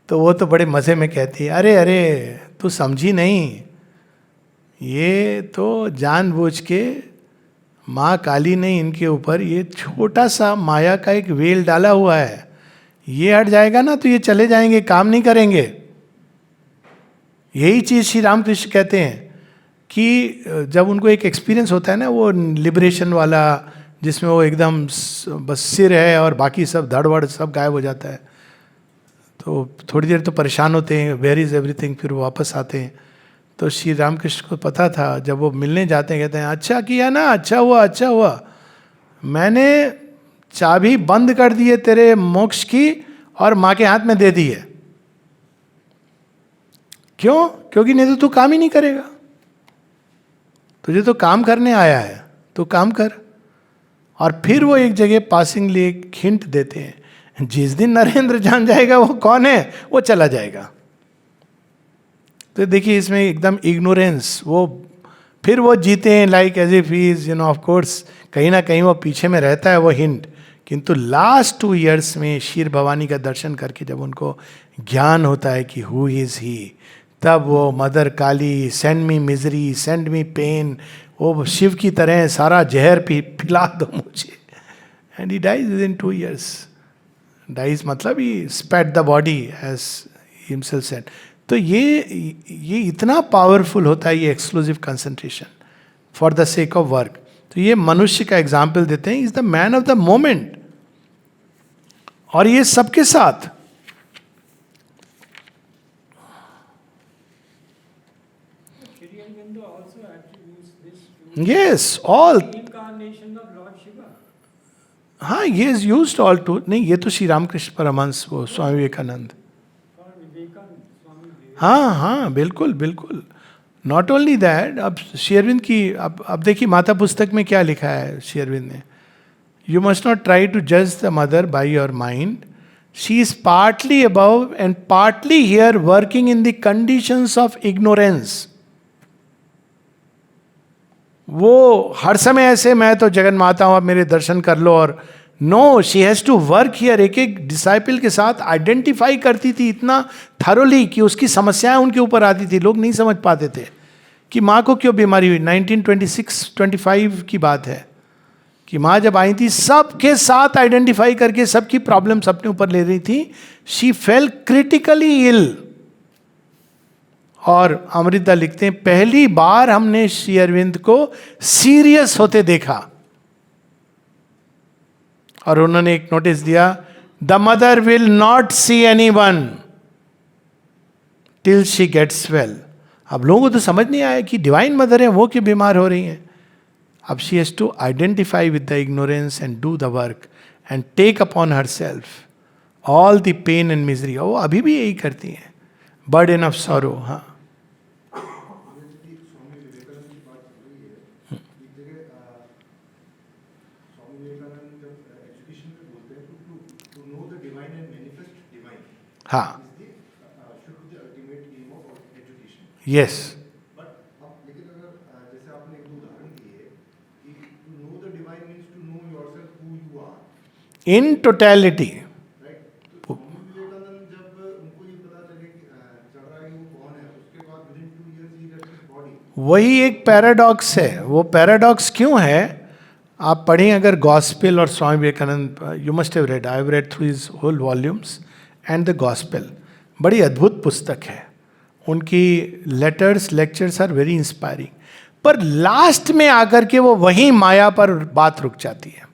तो वो तो बड़े मज़े में कहती है, अरे अरे तू समझी नहीं, ये तो जानबूझ के माँ काली ने इनके ऊपर ये छोटा सा माया का एक वेल डाला हुआ है, ये हट जाएगा ना तो ये चले जाएंगे, काम नहीं करेंगे. यही चीज़ श्री रामकृष्ण कहते हैं कि जब उनको एक एक्सपीरियंस होता है ना, वो लिबरेशन वाला, जिसमें वो एकदम बस सिर है और बाकी सब धड़वड़ सब गायब हो जाता है, तो थोड़ी देर तो परेशान होते हैं, वेयर इज़ एवरीथिंग, फिर वो वापस आते हैं. तो श्री रामकृष्ण को पता था, जब वो मिलने जाते हैं कहते हैं, अच्छा किया ना, अच्छा हुआ, अच्छा हुआ, मैंने चाबी बंद कर दी है तेरे मोक्ष की और माँ के हाथ में दे दी है. क्यों? क्योंकि नहीं तो तू काम ही नहीं करेगा, तुझे तो काम करने आया है, तो काम कर. और फिर वो एक जगह पासिंगली एक हिंट देते हैं, जिस दिन नरेंद्र जान जाएगा वो कौन है, वो चला जाएगा. तो देखिए इसमें एकदम इग्नोरेंस, वो फिर वो जीते हैं like as if he is, of course कहीं ना कहीं वो पीछे में रहता है वो हिंट. किंतु लास्ट 2 years में क्षीर भवानी का दर्शन करके जब उनको ज्ञान होता है कि हु इज ही, तब वो mother Kali, send me misery, send me pain, वो शिव की तरह सारा जहर पिला दो मुझे. And he dies within 2 years. Dies मतलब he spat the body as himself said. तो ये इतना पावरफुल होता है ये exclusive concentration for the sake of work. तो ये मनुष्य का एग्जाम्पल देते हैं, is the man of the moment. और ये सबके साथ यस ऑल, हाँ ये इज यूज्ड ऑल टू. नहीं, ये तो श्री रामकृष्ण परमहंस, वो स्वामी विवेकानंद. हाँ हाँ बिल्कुल बिल्कुल. नॉट ओनली दैट, अब श्री अरविंद की अब देखिए माता पुस्तक में क्या लिखा है श्री अरविंद ने. You must not try to जज the mother by your mind, she is partly above and partly here working in the conditions of ignorance. वो हर समय ऐसे मैं तो जगन माता हूँ, अब मेरे दर्शन कर लो, और no, she has to work here. एक एक डिसाइपल के साथ आइडेंटिफाई करती थी इतना थरोली कि उसकी समस्याएं उनके ऊपर आती थी. लोग नहीं समझ पाते थे कि माँ को क्यों बीमारी हुई. 1926-25 की बात है कि माँ जब आई थी, सबके साथ आइडेंटिफाई करके सबकी प्रॉब्लम्स अपने ऊपर ले रही थी. She fell critically ill. और अमृता लिखते हैं, पहली बार हमने श्री अरविंद को सीरियस होते देखा. और उन्होंने एक नोटिस दिया, the mother will not see anyone till she gets well. अब लोगों को तो समझ नहीं आया कि डिवाइन मदर है, वो क्यों बीमार हो रही हैं. अब she has to identify with the ignorance and do the work and take upon herself all the pain and misery. वो अभी भी यही करती हैं, बर्डन ऑफ सॉरो. हाँ हाँ यस. लेकिन अगर जैसे आपने एक उदाहरण दिए कि to know the divine means to know yourself who you are in totality. Right. तो स्वामी विवेकानंद जब उनको ये पता चल रहा है वो कौन है, उसके बाद with in 2 years he left his body. वही एक पैराडॉक्स है. वो पैराडॉक्स क्यों है, आप पढ़ें अगर गॉस्पेल और Swami Vivekananda, you must have read, I have read through his whole volumes and the gospel. बड़ी अद्भुत पुस्तक है. उनकी letters, lectures are very inspiring. पर लास्ट में आकर के वो वहीं माया पर बात रुक जाती है।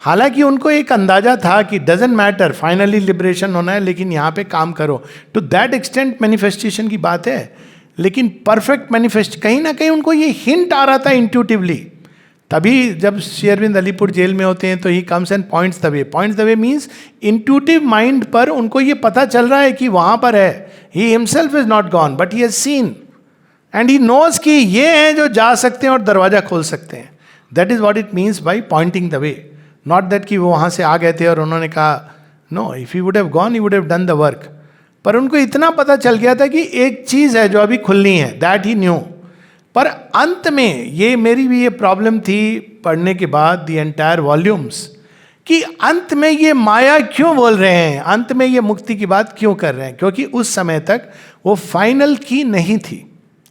हालांकि उनको एक अंदाजा था कि डजेंट मैटर, फाइनली लिबरेशन होना है, लेकिन यहाँ पे काम करो। टू दैट एक्सटेंट मैनिफेस्टेशन की बात है, लेकिन परफेक्ट मैनिफेस्ट, कहीं ना कहीं उनको ये हिंट आ रहा था इंट्यूटिवली। तभी जब श्री अरविंद अलीपुर जेल में होते हैं तो he comes and points the way. Points the way means intuitive mind पर उनको ये पता चल रहा है कि वहां पर है। He himself is not gone but he has seen and he knows कि ये हैं जो जा सकते हैं और दरवाजा खोल सकते हैं। That is what it means by Poynting the way. Not that कि वो वहाँ से आ गए थे और उन्होंने कहा no, if you would have gone you would have done the work. पर उनको इतना पता चल गया था कि एक चीज़ है जो अभी खुलनी है, दैट ही न्यू। पर अंत में ये मेरी भी ये प्रॉब्लम थी पढ़ने के बाद द एंटायर वॉल्यूम्स, कि अंत में ये माया क्यों बोल रहे हैं, अंत में ये मुक्ति की बात क्यों कर रहे हैं, क्योंकि उस समय तक वो फाइनल की नहीं थी।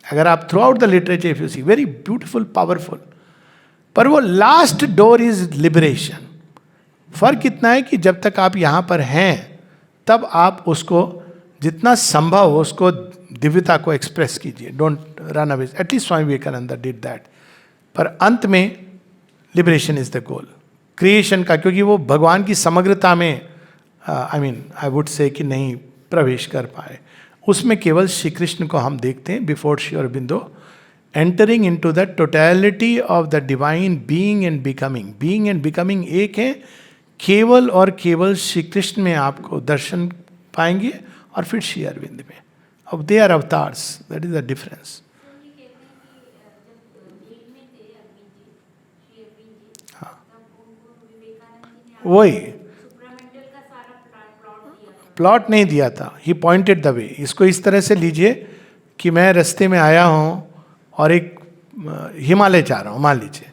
अगर आप throughout the literature if you see, very beautiful, powerful, पर वो लास्ट डोर इज लिबरेशन। फर्क इतना है कि जब तक आप यहाँ पर हैं तब आप उसको जितना संभव हो उसको दिव्यता को एक्सप्रेस कीजिए, don't run away. At least Swami Vivekananda did that. पर अंत में liberation is the goal creation का, क्योंकि वो भगवान की समग्रता में आई वुड से कि नहीं प्रवेश कर पाए। उसमें केवल श्री कृष्ण को हम देखते हैं before Shri Aurobindo, entering into the totality of the divine being and becoming. Being and becoming एक है, केवल और केवल श्री कृष्ण में आपको दर्शन पाएंगे और फिर श्री अरविंद में। अब they are avatars, that is the difference. वही प्लॉट नहीं दिया था, ही पॉइंटेड द वे। इसको इस तरह से लीजिए कि मैं रास्ते में आया हूँ और एक हिमालय जा रहा हूँ मान लीजिए,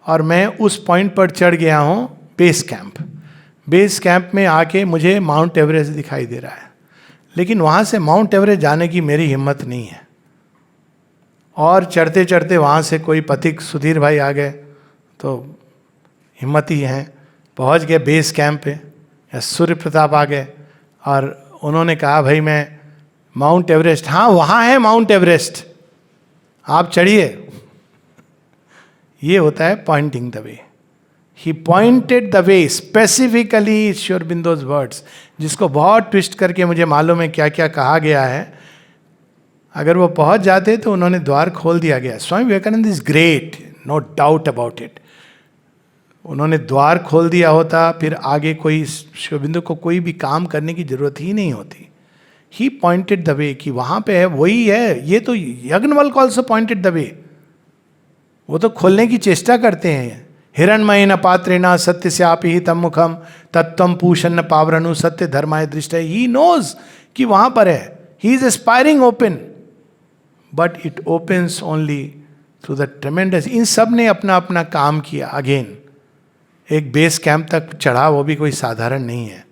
और मैं उस पॉइंट पर चढ़ गया हूँ बेस कैंप। बेस कैंप में आके मुझे माउंट एवरेस्ट दिखाई दे रहा है, लेकिन वहाँ से माउंट एवरेस्ट जाने की मेरी हिम्मत नहीं है। और चढ़ते चढ़ते वहाँ से कोई पथिक सुधीर भाई आ गए तो हिम्मत ही हैं, पहुँच गए बेस कैंप पे, या सूर्य प्रताप आ गए और उन्होंने कहा भाई मैं माउंट एवरेस्ट, हाँ वहाँ है माउंट एवरेस्ट, आप चढ़िए। ये होता है Poynting the way. He pointed the way specifically, Shri Aurobindo's words, जिसको बहुत ट्विस्ट करके मुझे मालूम है क्या क्या कहा गया है। अगर वो पहुंच जाते तो उन्होंने द्वार खोल दिया गया। Swami Vivekananda is great, no doubt about it. उन्होंने द्वार खोल दिया होता, फिर आगे कोई श्री अरबिंदो को कोई भी काम करने की जरूरत ही नहीं होती। ही पॉइंटेड द वे कि वहाँ पे है, वही है। ये तो यज्ञवल्क्य ऑल्सो पॉइंटेड द वे, वो तो खोलने की चेष्टा करते हैं। हिरण्मयेन पात्रेण सत्य स्यापि ही तम मुखम तत्वम पूषण पावरनु सत्य धर्माय दृष्ट। ही नोज कि वहाँ पर है, he is aspiring open, but it opens only through the tremendous. इन सब ने अपना अपना काम किया। अगेन एक बेस कैंप तक चढ़ा, वो भी कोई साधारण नहीं है।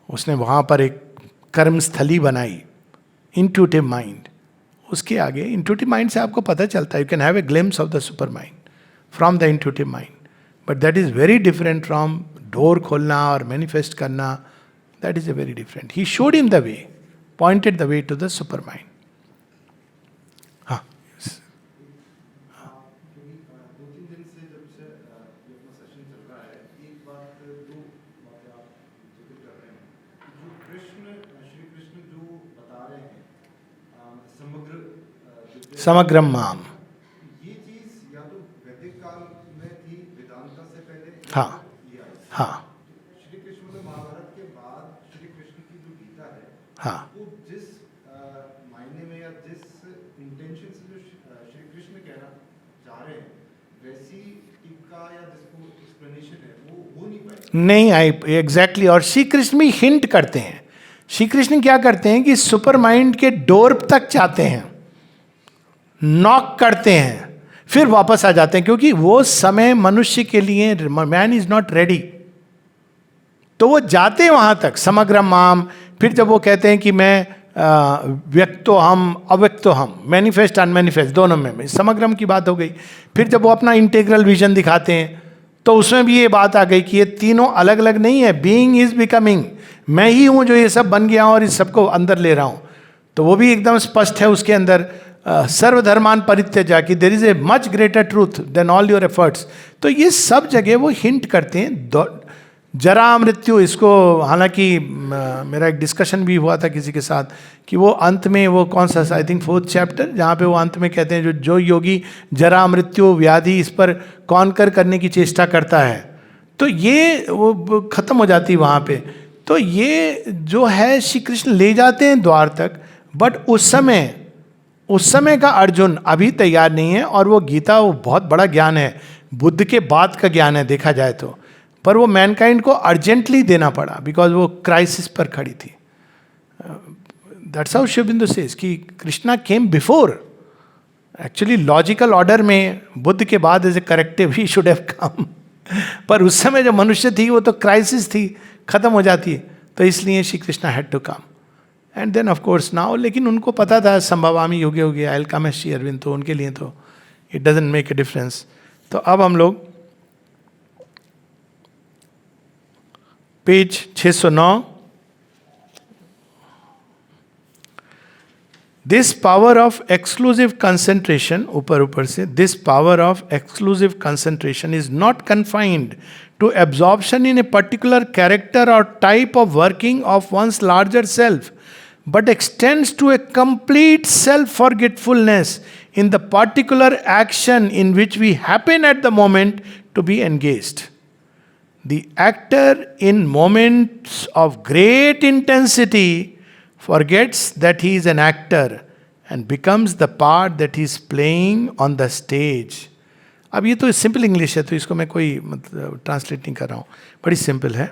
उसने वहाँ पर एक कर्मस्थली बनाई, इंट्यूटिव माइंड। उसके आगे इंट्यूटिव माइंड से आपको पता चलता है, you can have a glimpse of the super mind from the intuitive mind, but that is very different from door खोलना और मैनिफेस्ट करना। That is a very different. He showed him the way, pointed the way to the super mind. हाँ, दो तीन दिन से जब से ये अपना सेशन चल रहा है, एक बात दो बातें आप जिक्र कर रहे हैं। जो कृष्ण, श्री कृष्ण जो बता रहे हैं समग्र समग्रम माम, ये चीज या तो वैदिक काल में थी, वेदांता से पहले, हाँ, या हाँ, श्री कृष्ण में महाभारत के बाद श्री कृष्ण की जो गीता है, हाँ, वो जिस मायने में या जिस इंटेंशन से जो श्री कृष्ण कहना चाह रहे हैं, वैसी टीका या जिसको एक्सप्लेनेशन है वो हो नहीं पाएगी। नहीं आई एग्जैक्टली। और श्री कृष्ण भी हिंट करते हैं। श्री कृष्ण क्या करते हैं कि सुपर माइंड के डोर तक जाते हैं, नॉक करते हैं, फिर वापस आ जाते हैं, क्योंकि वो समय मनुष्य के लिए, मैन इज नॉट रेडी। तो वो जाते हैं वहां तक, समग्र माम। फिर जब वो कहते हैं कि मैं व्यक्तो हम अव्यक्तो हम, मैनिफेस्ट अनमैनिफेस्ट दोनों में समग्रम की बात हो गई। फिर जब वो अपना इंटीग्रल विजन दिखाते हैं तो उसमें भी ये बात आ गई कि ये तीनों अलग अलग नहीं है, बीइंग इज बिकमिंग। मैं ही हूं जो ये सब बन गया हूं और इस सबको अंदर ले रहा हूं। तो वो भी एकदम स्पष्ट है उसके अंदर। सर्वधर्मान परित्यज्य, कि there is a much greater truth than all your efforts. तो ये सब जगह वो हिंट करते हैं। जरा मृत्यु, इसको हालांकि मेरा एक डिस्कशन भी हुआ था किसी के साथ कि वो अंत में वो कौन सा, आई थिंक 4th चैप्टर, जहाँ पे वो अंत में कहते हैं जो योगी जरा मृत्यु व्याधि इस पर कॉन्कर करने की चेष्टा करता है, तो ये वो खत्म हो जाती है वहाँ पे। तो ये जो है श्री कृष्ण ले जाते हैं द्वार तक, बट उस समय का अर्जुन अभी तैयार नहीं है। और वो गीता वो बहुत बड़ा ज्ञान है, बुद्ध के बाद का ज्ञान है देखा जाए तो, पर वो मैनकाइंड को अर्जेंटली देना पड़ा बिकॉज वो क्राइसिस पर खड़ी थी। That's how Shri Aurobindo says कि Krishna came before, actually logical order में बुद्ध के बाद as a corrective he should have come, पर उस समय जो मनुष्य थी वो तो क्राइसिस थी, खत्म हो जाती है, तो इसलिए Shri Krishna had to come. And then of course now, लेकिन उनको पता था संभवामी योगे हो गया, I will come as Shri Aurobindo, तो उनके लिए तो it doesn't make a difference. तो अब हम लोग page 609, this power of exclusive concentration, ऊपर से, this power of exclusive concentration is not confined to absorption in a particular character और type of working of once larger self, but extends to a complete self-forgetfulness in the particular action in which we happen at the moment to be engaged. The actor in moments of great intensity forgets that he is an actor and becomes the part that he is playing on the stage. अब ये तो simple English है, तो इसको मैं कोई मतलब translate नहीं कर रहा हूँ, बड़ी सिंपल है।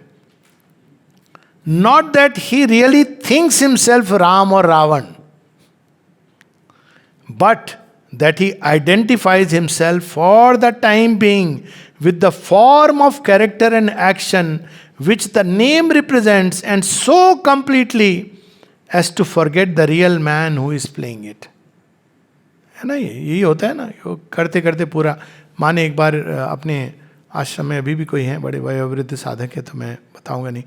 Not that he really thinks himself Ram or Ravan, but that he identifies himself for the time being with the form of character and action which the name represents, and so completely as to forget the real man who is playing it. है ना, यही होता है ना, करते करते पूरा। माने एक बार अपने आश्रम में अभी भी कोई है बड़े वयोवृद्ध साधक है, तो मैं बताऊंगा नहीं,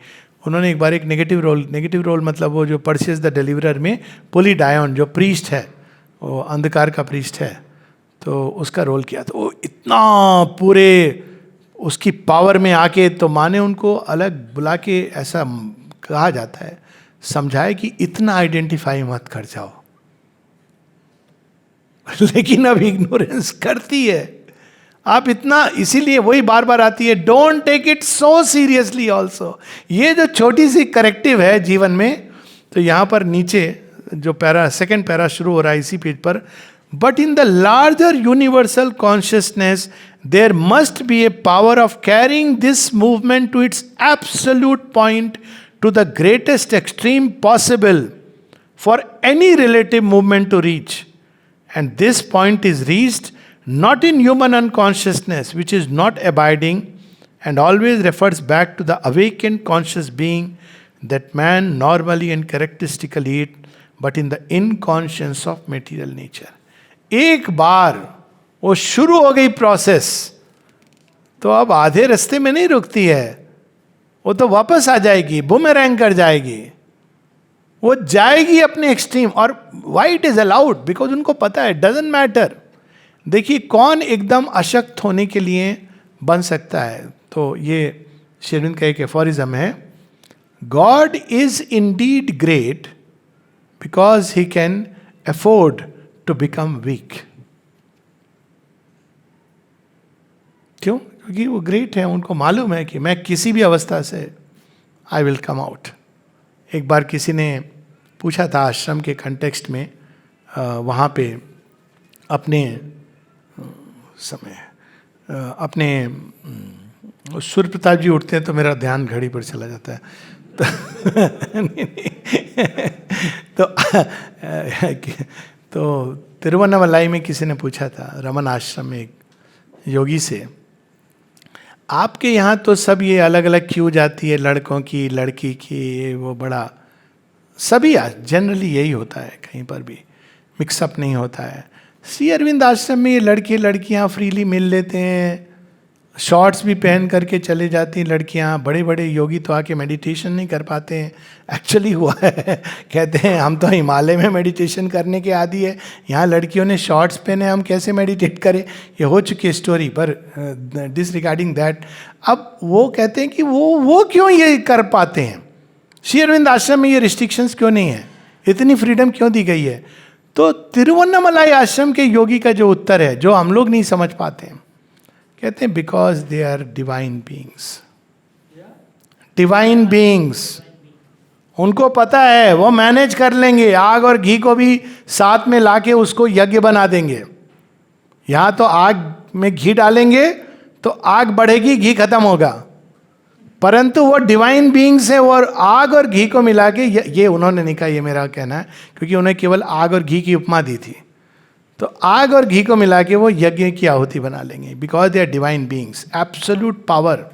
उन्होंने एक बार एक नेगेटिव रोल मतलब वो जो परसियस द डिलीवरर में पोलीडायन जो प्रीस्ट है, वो अंधकार का प्रीस्ट है, तो उसका रोल किया। तो वो इतना पूरे उसकी पावर में आके, तो माने उनको अलग बुला के ऐसा कहा जाता है, समझाए कि इतना आइडेंटिफाई मत कर जाओ। लेकिन अब इग्नोरेंस करती है आप इतना, इसीलिए वही बार बार आती है, don't take it so seriously also. ये जो छोटी सी करेक्टिव है जीवन में, तो यहाँ पर नीचे जो पैरा, सेकेंड पैरा शुरू हो रहा है इसी पेज पर, but in the larger universal consciousness there must be a power of carrying this movement to its absolute point, to the greatest extreme possible for any relative movement to reach, and this point is reached not in human unconsciousness, which is not abiding and always refers back to the awakened conscious being that man normally and characteristically is, but in the inconscience of material nature. एक बार वो शुरू हो गई process, तो अब आधे रास्ते में नहीं रुकती है, वो तो वापस आ जाएगी, बूमेरैंग कर जाएगी, वो जाएगी अपने एक्सट्रीम। और why it is allowed, because उनको पता है डजंट मैटर। देखिए कौन एकदम अशक्त होने के लिए बन सकता है, तो ये श्री अरविंद का एक एफोरिज्म है, God is indeed great because he can afford to become weak. क्यों? क्योंकि वो ग्रेट है, उनको मालूम है कि मैं किसी भी अवस्था से आई विल कम आउट। एक बार किसी ने पूछा था आश्रम के कंटेक्स्ट में, वहाँ पे अपने समय अपने सूर्य प्रताप जी उठते हैं तो मेरा ध्यान घड़ी पर चला जाता है, तो तिरुवन्नामलाई में किसी ने पूछा था रमन आश्रम में एक योगी से, आपके यहाँ तो सब ये अलग अलग क्यों जाती है, लड़कों की लड़की की, वो बड़ा सभी जनरली यही होता है, कहीं पर भी मिक्सअप नहीं होता है। श्री अरविंद आश्रम में ये लड़के लड़कियां फ्रीली मिल लेते हैं, शॉर्ट्स भी पहन करके चले जाती हैं लड़कियां, बड़े बड़े योगी तो आके मेडिटेशन नहीं कर पाते हैं। एक्चुअली हुआ है, कहते हैं हम तो हिमालय में मेडिटेशन करने के आदी है, यहाँ लड़कियों ने शॉर्ट्स पहने, हम कैसे मेडिटेट करें। ये हो चुकी है स्टोरी, पर डिसरिगार्डिंग दैट, अब वो कहते हैं कि वो क्यों ये कर पाते हैं, श्री अरविंद आश्रम में ये रिस्ट्रिक्शंस क्यों नहीं है, इतनी फ्रीडम क्यों दी गई है। तो तिरुवन्नामलाई आश्रम के योगी का जो उत्तर है, जो हम लोग नहीं समझ पाते हैं, कहते हैं because they are divine beings. Divine beings, उनको पता है वो मैनेज कर लेंगे, आग और घी को भी साथ में लाके उसको यज्ञ बना देंगे। यहां तो आग में घी डालेंगे तो आग बढ़ेगी, घी खत्म होगा, परंतु वो डिवाइन बीइंग्स है, वो आग और घी को मिला के, ये उन्होंने नहीं कहा, ये मेरा कहना है, क्योंकि उन्हें केवल आग और घी की उपमा दी थी। तो आग और घी को मिला के वो यज्ञ की आहुति बना लेंगे, because they are divine beings, absolute power.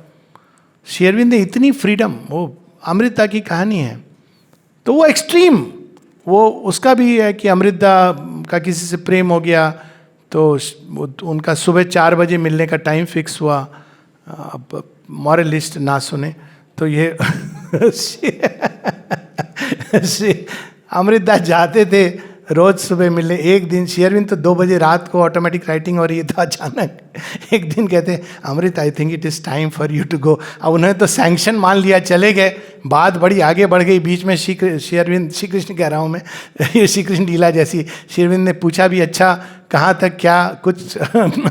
Shri Aurobindo ने इतनी फ्रीडम, वो अमृता की कहानी है, तो वो एक्सट्रीम, वो उसका भी है कि अमृता का किसी से प्रेम हो गया तो उनका सुबह 4 बजे मिलने का टाइम फिक्स हुआ। अब मॉरलिस्ट ना सुने तो ये अमृता जाते थे रोज सुबह मिलने। एक दिन शेयरविन तो 2 बजे रात को ऑटोमेटिक राइटिंग हो रही था, अचानक एक दिन कहते Amrit I think it is time for you to go. अब उन्होंने तो सैंक्शन मान लिया, चले गए, बात बड़ी आगे बढ़ गई। बीच में श्री कृष्ण कह रहा हूँ मैं, ये श्री कृष्ण लीला जैसी। शेयरविन ने पूछा भी, अच्छा कहाँ तक, क्या कुछ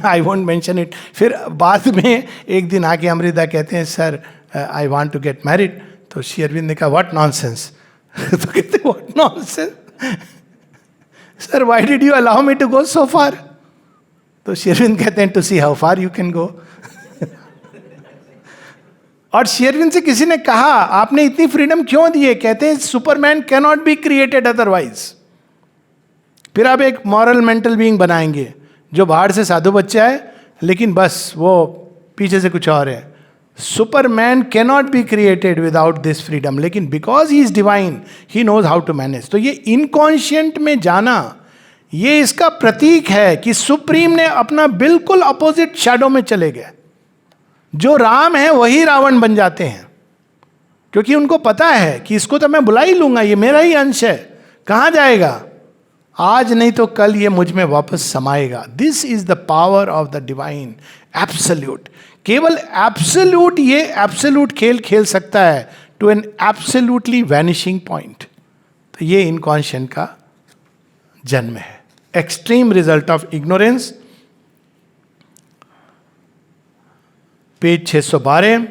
आई वोंट मेंशन इट। फिर बाद में एक दिन आके अमृता कहते हैं sir I want to get married. तो शेयरविन ने कहा व्हाट नॉनसेंस। तो कहते what nonsense sir, why did you allow me to go so far. तो शेरविंद कहते हैं to see how far you can go. और शेरविंद से किसी ने कहा आपने इतनी फ्रीडम क्यों दी है, कहते हैं Superman can not be created otherwise. फिर आप एक मॉरल मेंटल बीइंग बनाएंगे जो बाहर से साधु बच्चा है लेकिन बस वो पीछे से कुछ और है। Superman cannot be created without this freedom, लेकिन because he is divine he knows how to manage. तो ये इनकॉन्शियंट में जाना, ये इसका प्रतीक है कि सुप्रीम ने अपना बिल्कुल अपोजिट शैडो में चले गए। जो राम है वही रावण बन जाते हैं, क्योंकि उनको पता है कि इसको तो मैं बुला ही लूंगा, ये मेरा ही अंश है, कहाँ जाएगा, आज नहीं तो कल ये मुझ में वापस समाएगा। This is the power of the divine absolute. केवल एब्सोल्यूट ये एब्सोल्यूट खेल खेल सकता है to an absolutely vanishing point. तो ये इनकॉन्शियंट का जन्म है, extreme result of ignorance. Page 612।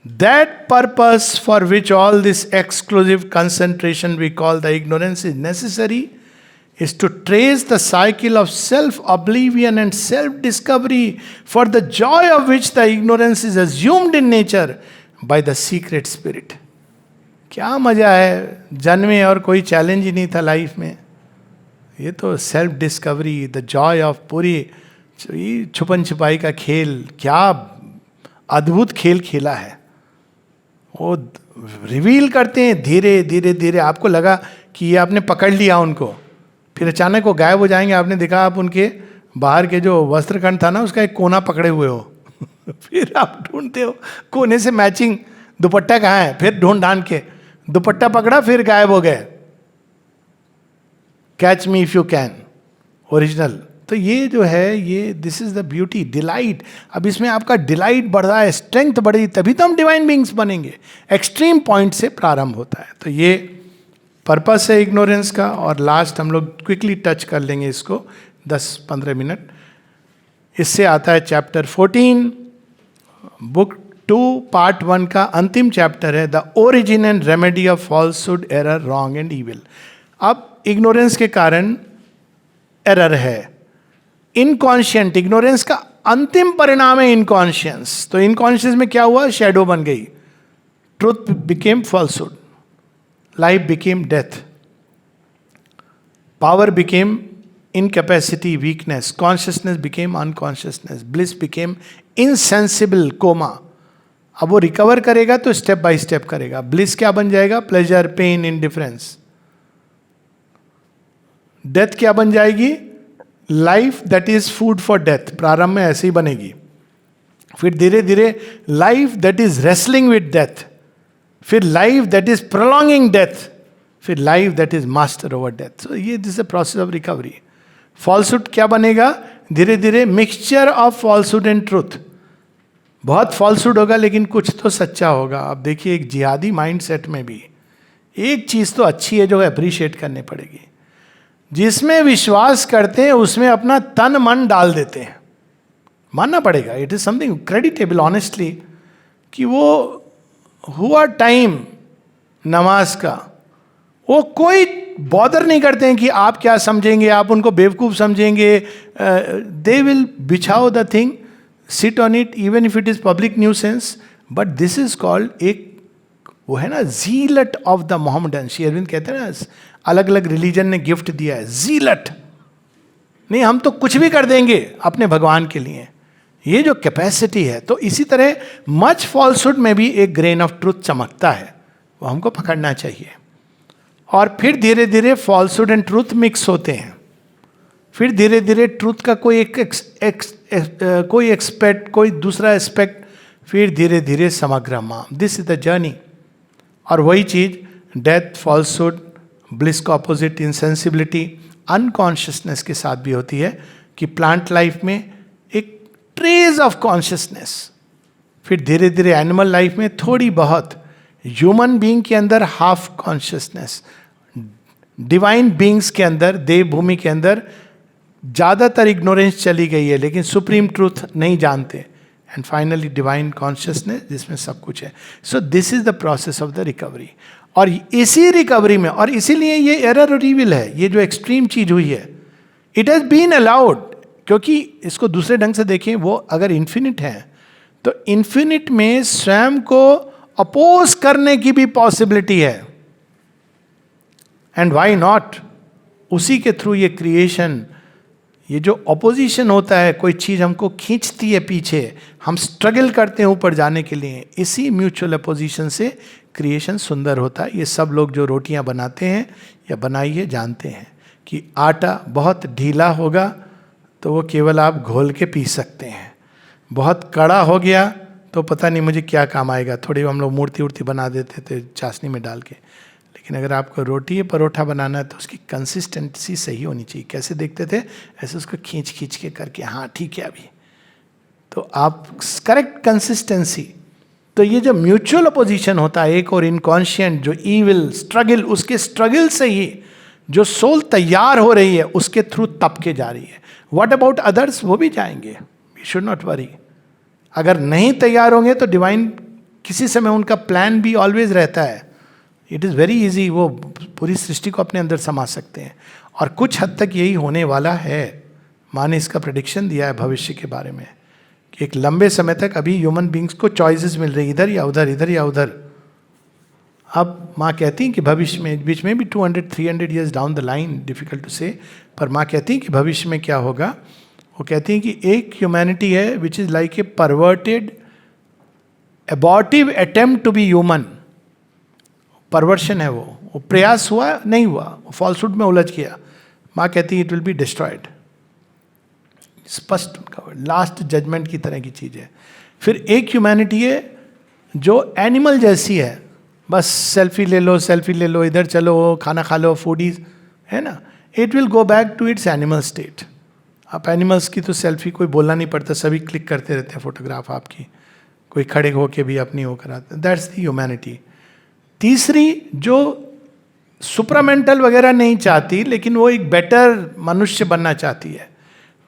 That purpose for which all this exclusive concentration we call the ignorance is necessary is to trace the cycle of self-oblivion and self-discovery, for the joy of which the ignorance is assumed in nature by the secret spirit. क्या मजा है, जन्मे और कोई challenge ही नहीं था life में। ये तो self discovery, the Joy of पूरी छुपन छुपाई का खेल, क्या अद्भुत खेल खेला है। वो रिवील करते हैं धीरे धीरे धीरे, आपको लगा कि ये आपने पकड़ लिया उनको, फिर अचानक वो गायब हो जाएंगे। आपने देखा आप उनके बाहर के जो वस्त्रखंड था ना, उसका एक कोना पकड़े हुए हो फिर आप ढूंढते हो कोने से मैचिंग दुपट्टा कहाँ है, फिर ढांढ के दुपट्टा पकड़ा, फिर गायब हो गए। Catch me if you can, original. तो ये जो है, ये this is the beauty, delight. अब इसमें आपका डिलाइट बढ़ रहा है, स्ट्रेंथ बढ़ रही, तभी तो हम डिवाइन बीइंग्स बनेंगे। एक्सट्रीम पॉइंट से प्रारंभ होता है। तो ये पर्पस है इग्नोरेंस का। और लास्ट हम लोग क्विकली टच कर लेंगे इसको 10-15 मिनट। इससे आता है चैप्टर 14, बुक 2 पार्ट 1 का अंतिम चैप्टर है, the origin and remedy of falsehood, error, wrong and evil. अब इग्नोरेंस के कारण एरर है, इनकॉन्शियंट, इग्नोरेंस का अंतिम परिणाम है इनकॉन्शियंस। तो इनकॉन्शियंस में क्या हुआ, शैडो बन गई, truth became falsehood, life became death, power became incapacity, weakness, consciousness became unconsciousness, bliss became insensible, coma। अब वो रिकवर करेगा तो स्टेप बाय स्टेप करेगा। ब्लिस क्या बन जाएगा, प्लेजर, पेन, इंडिफरेंस। डेथ क्या बन जाएगी, life that is food for death. प्रारंभ में ऐसे ही बनेगी। फिर धीरे धीरे life that is wrestling with death, फिर life that is prolonging death, फिर life that is master over death. So ये this a process of recovery. Falsehood क्या बनेगा? धीरे धीरे mixture of falsehood and truth. बहुत फॉल्सहुड होगा लेकिन कुछ तो सच्चा होगा. अब देखिए एक जिहादी माइंडसेट में भी एक चीज तो अच्छी है जो अप्रिशिएट करनी पड़ेगी. जिसमें विश्वास करते हैं उसमें अपना तन मन डाल देते हैं, मानना पड़ेगा. It is something creditable honestly कि वो हुआ टाइम नमाज का, वो कोई बॉदर नहीं करते हैं कि आप क्या समझेंगे, आप उनको बेवकूफ़ समझेंगे. दे विल बिछाओ the thing, sit on it even if it is public nuisance. But this is called एक वो है ना zealot of the Mohammedan. Shri Aurobindo कहते हैं ना अलग अलग रिलीजन ने गिफ्ट दिया है, जीलट. नहीं हम तो कुछ भी कर देंगे अपने भगवान के लिए, ये जो कैपेसिटी है. तो इसी तरह मच फॉल्सहुड में भी एक ग्रेन ऑफ ट्रूथ चमकता है, वो हमको पकड़ना चाहिए. और फिर धीरे धीरे फॉल्सहुड एंड ट्रूथ मिक्स होते हैं. फिर धीरे धीरे ट्रूथ का कोई कोई एक्सपेक्ट, कोई दूसरा एस्पेक्ट, फिर धीरे धीरे समग्र माम. This is the journey. और वही चीज डेथ, फॉल्सहुड, ब्लिस का अपोजिट इनसेंसिबिलिटी, अनकॉन्शियसनेस के साथ भी होती है कि प्लांट लाइफ में एक ट्रेस ऑफ कॉन्शियसनेस, फिर धीरे धीरे एनिमल लाइफ में थोड़ी बहुत, ह्यूमन बीइंग के अंदर हाफ कॉन्शियसनेस, डिवाइन बीइंग्स के अंदर, देव भूमि के अंदर ज़्यादातर इग्नोरेंस चली गई है लेकिन सुप्रीम ट्रूथ नहीं जानते. एंड फाइनली डिवाइन कॉन्शियसनेस जिसमें सब कुछ है. So this is the process of the recovery. और इसी रिकवरी में, और इसीलिए ये एरर और ईविल है, ये जो एक्सट्रीम चीज हुई है, इट हैज बीन अलाउड. क्योंकि इसको दूसरे ढंग से देखें, वो अगर इन्फिनिट है तो इन्फिनिट में स्वयं को अपोज करने की भी पॉसिबिलिटी है. And why not? उसी के थ्रू ये क्रिएशन, ये जो अपोजिशन होता है, कोई चीज हमको खींचती है पीछे, हम स्ट्रगल करते हैं ऊपर जाने के लिए, इसी म्यूचुअल अपोजिशन से क्रिएशन सुंदर होता है. ये सब लोग जो रोटियां बनाते हैं या बनाइए जानते हैं कि आटा बहुत ढीला होगा तो वो केवल आप घोल के पी सकते हैं, बहुत कड़ा हो गया तो पता नहीं मुझे क्या काम आएगा. थोड़ी हम लोग मूर्ति उर्ति बना देते थे चाशनी में डाल के. लेकिन अगर आपको रोटी या परोठा बनाना है तो उसकी कंसिस्टेंसी सही होनी चाहिए. कैसे देखते थे? ऐसे उसको खींच खींच के करके, हाँ ठीक है अभी, तो आप करेक्ट कंसिस्टेंसी. तो ये जो म्यूचुअल अपोजिशन होता है, एक और इनकॉन्शियंट जो ईविल स्ट्रगल, उसके स्ट्रगल से ही जो सोल तैयार हो रही है उसके थ्रू तप के जा रही है. What about others? वो भी जाएंगे, वी शुड नॉट वरी. अगर नहीं तैयार होंगे तो डिवाइन किसी समय उनका प्लान भी ऑलवेज रहता है. इट इज़ वेरी इजी, वो पूरी सृष्टि को अपने अंदर समा सकते हैं. और कुछ हद तक यही होने वाला है. माँ ने इसका प्रेडिक्शन दिया है भविष्य के बारे में कि एक लंबे समय तक अभी ह्यूमन बींग्स को चॉइसेस मिल रही, इधर या उधर, इधर या उधर. अब माँ कहती हैं कि भविष्य में, बीच में भी 200-300 years down the line, difficult to say, पर माँ कहती हैं कि भविष्य में क्या होगा. वो कहती हैं कि एक ह्यूमैनिटी है which is like a perverted abortive attempt to be human. Perversion है वो प्रयास हुआ नहीं हुआ, वो फॉल्सहुड में उलझ गया. माँ कहती है इट विल बी डिस्ट्रॉयड. स्पष्ट उनका लास्ट जजमेंट की तरह की चीज़ है. फिर एक ह्यूमैनिटी है जो एनिमल जैसी है, बस सेल्फी ले लो, इधर चलो, खाना खा लो, फूडीज है ना. It will go back to its animal state. आप एनिमल्स की तो सेल्फी कोई बोलना नहीं पड़ता, सभी क्लिक करते रहते हैं फोटोग्राफ आपकी, कोई खड़े होके भी अपनी वो कराते. That's the humanity. तीसरी जो सुपरामेंटल वगैरह नहीं चाहती लेकिन वो एक बेटर मनुष्य बनना चाहती है,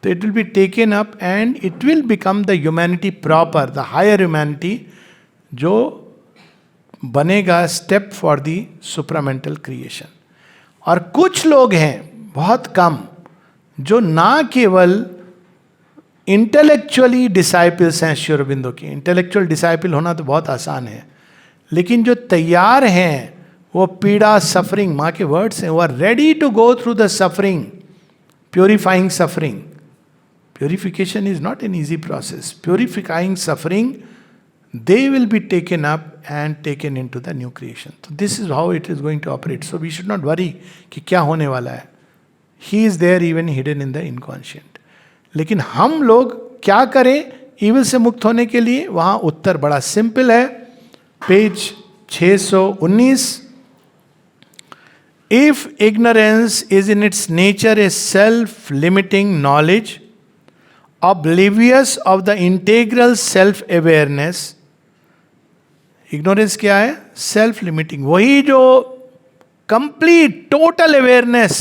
तो it will be taken up and it will become the humanity proper, the higher humanity, जो बनेगा step for the supramental creation. और कुछ लोग हैं, बहुत कम, जो ना केवल इंटेलेक्चुअली डिसाइपल्स हैं श्री अरबिंदो की. इंटेलेक्चुअल डिसाइपल होना तो बहुत आसान है, लेकिन जो तैयार हैं वो पीड़ा, सफरिंग, माँ के वर्ड्स हैं, वो are ready to go through the suffering, purifying suffering. Purification is not an easy process. Purifying suffering, they will be taken up and taken into the new creation. So this is how it is going to operate. So we should not worry कि क्या होने वाला है. He is there even hidden in the inconscient. लेकिन हम लोग क्या करें ईविल से मुक्त होने के लिए? वहां उत्तर बड़ा सिंपल है, page 619. If ignorance is in its nature a self-limiting knowledge, oblivious of the integral self-awareness, ignorance क्या है? Self-limiting. वही जो complete total awareness,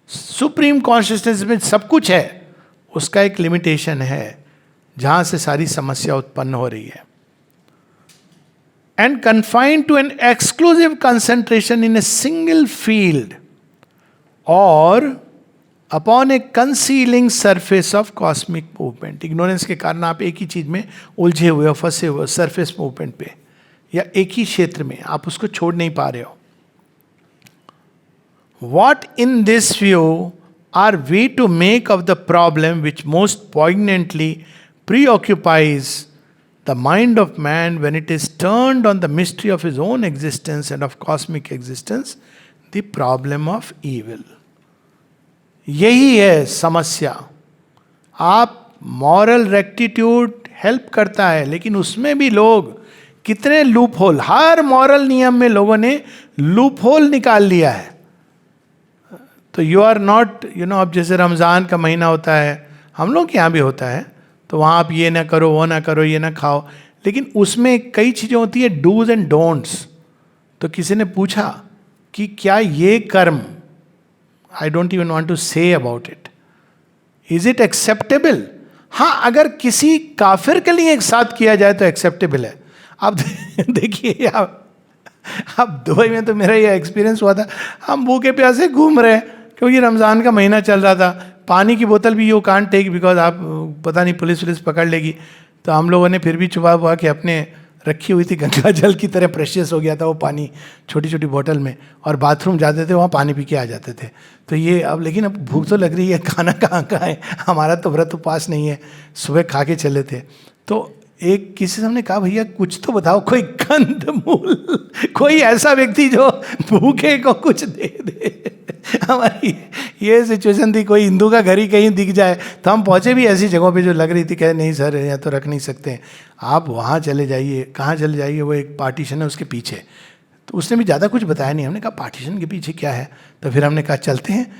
supreme consciousness में सब कुछ है, उसका एक limitation है जहां से सारी समस्या उत्पन्न हो रही है. And confined to an exclusive concentration in a single field or upon a concealing surface of cosmic movement. Ignorance के कारण आप एक ही चीज में उलझे हुए हो, फंसे हुए हो, सरफेस मूवमेंट पे, या एक ही क्षेत्र में आप उसको छोड़ नहीं पा रहे हो. What in this view are we to make of the problem which most poignantly preoccupies the mind of man when it is turned on the mystery of his own existence and of cosmic existence, the problem of evil? यही है समस्या. आप moral rectitude help करता है, लेकिन उसमें भी लोग कितने लूप होल, हर मॉरल नियम में लोगों ने लूप होल निकाल लिया है. तो यू आर नॉट, अब जैसे रमज़ान का महीना होता है, हम लोग के यहाँ भी होता है, तो वहाँ आप ये ना करो, वो ना करो, ये ना खाओ, लेकिन उसमें कई चीज़ें होती है डूज एंड डोंट्स. तो किसी ने पूछा कि क्या ये कर्म, I don't even want to say about it, is it acceptable? हाँ, अगर किसी काफिर के लिए एक साथ किया जाए तो एक्सेप्टेबल है. आप देखिए, आप दुबई में तो मेरा ये एक्सपीरियंस हुआ था. हम भूखे प्यासे घूम रहे हैं क्योंकि रमज़ान का महीना चल रहा था. पानी की बोतल भी यू कांट टेक बिकॉज आप पता नहीं पुलिस पकड़ लेगी. तो हम लोगों ने फिर भी छुपा हुआ कि अपने रखी हुई थी गंगा जल की तरह प्रेशियस हो गया था वो पानी, छोटी छोटी बोतल में, और बाथरूम जाते थे वहाँ पानी पी के आ जाते थे. तो ये अब, लेकिन अब भूख तो लग रही है, खाना कहाँ है, हमारा तो व्रत उपास नहीं है, सुबह खा के चले थे. तो एक किसी से हमने कहा, भैया कुछ तो बताओ, कोई कंदमूल, कोई ऐसा व्यक्ति जो भूखे को कुछ दे दे. हमारी ये सिचुएशन थी, कोई हिंदू का घर ही कहीं दिख जाए. तो हम पहुंचे भी ऐसी जगहों पे जो लग रही थी, कहे नहीं सर यहाँ तो रख नहीं सकते, आप वहाँ चले जाइए. कहाँ चले जाइए? वो एक पार्टीशन है उसके पीछे. तो उसने भी ज़्यादा कुछ बताया नहीं. हमने कहा पार्टीशन के पीछे क्या है? तो फिर हमने कहा चलते हैं.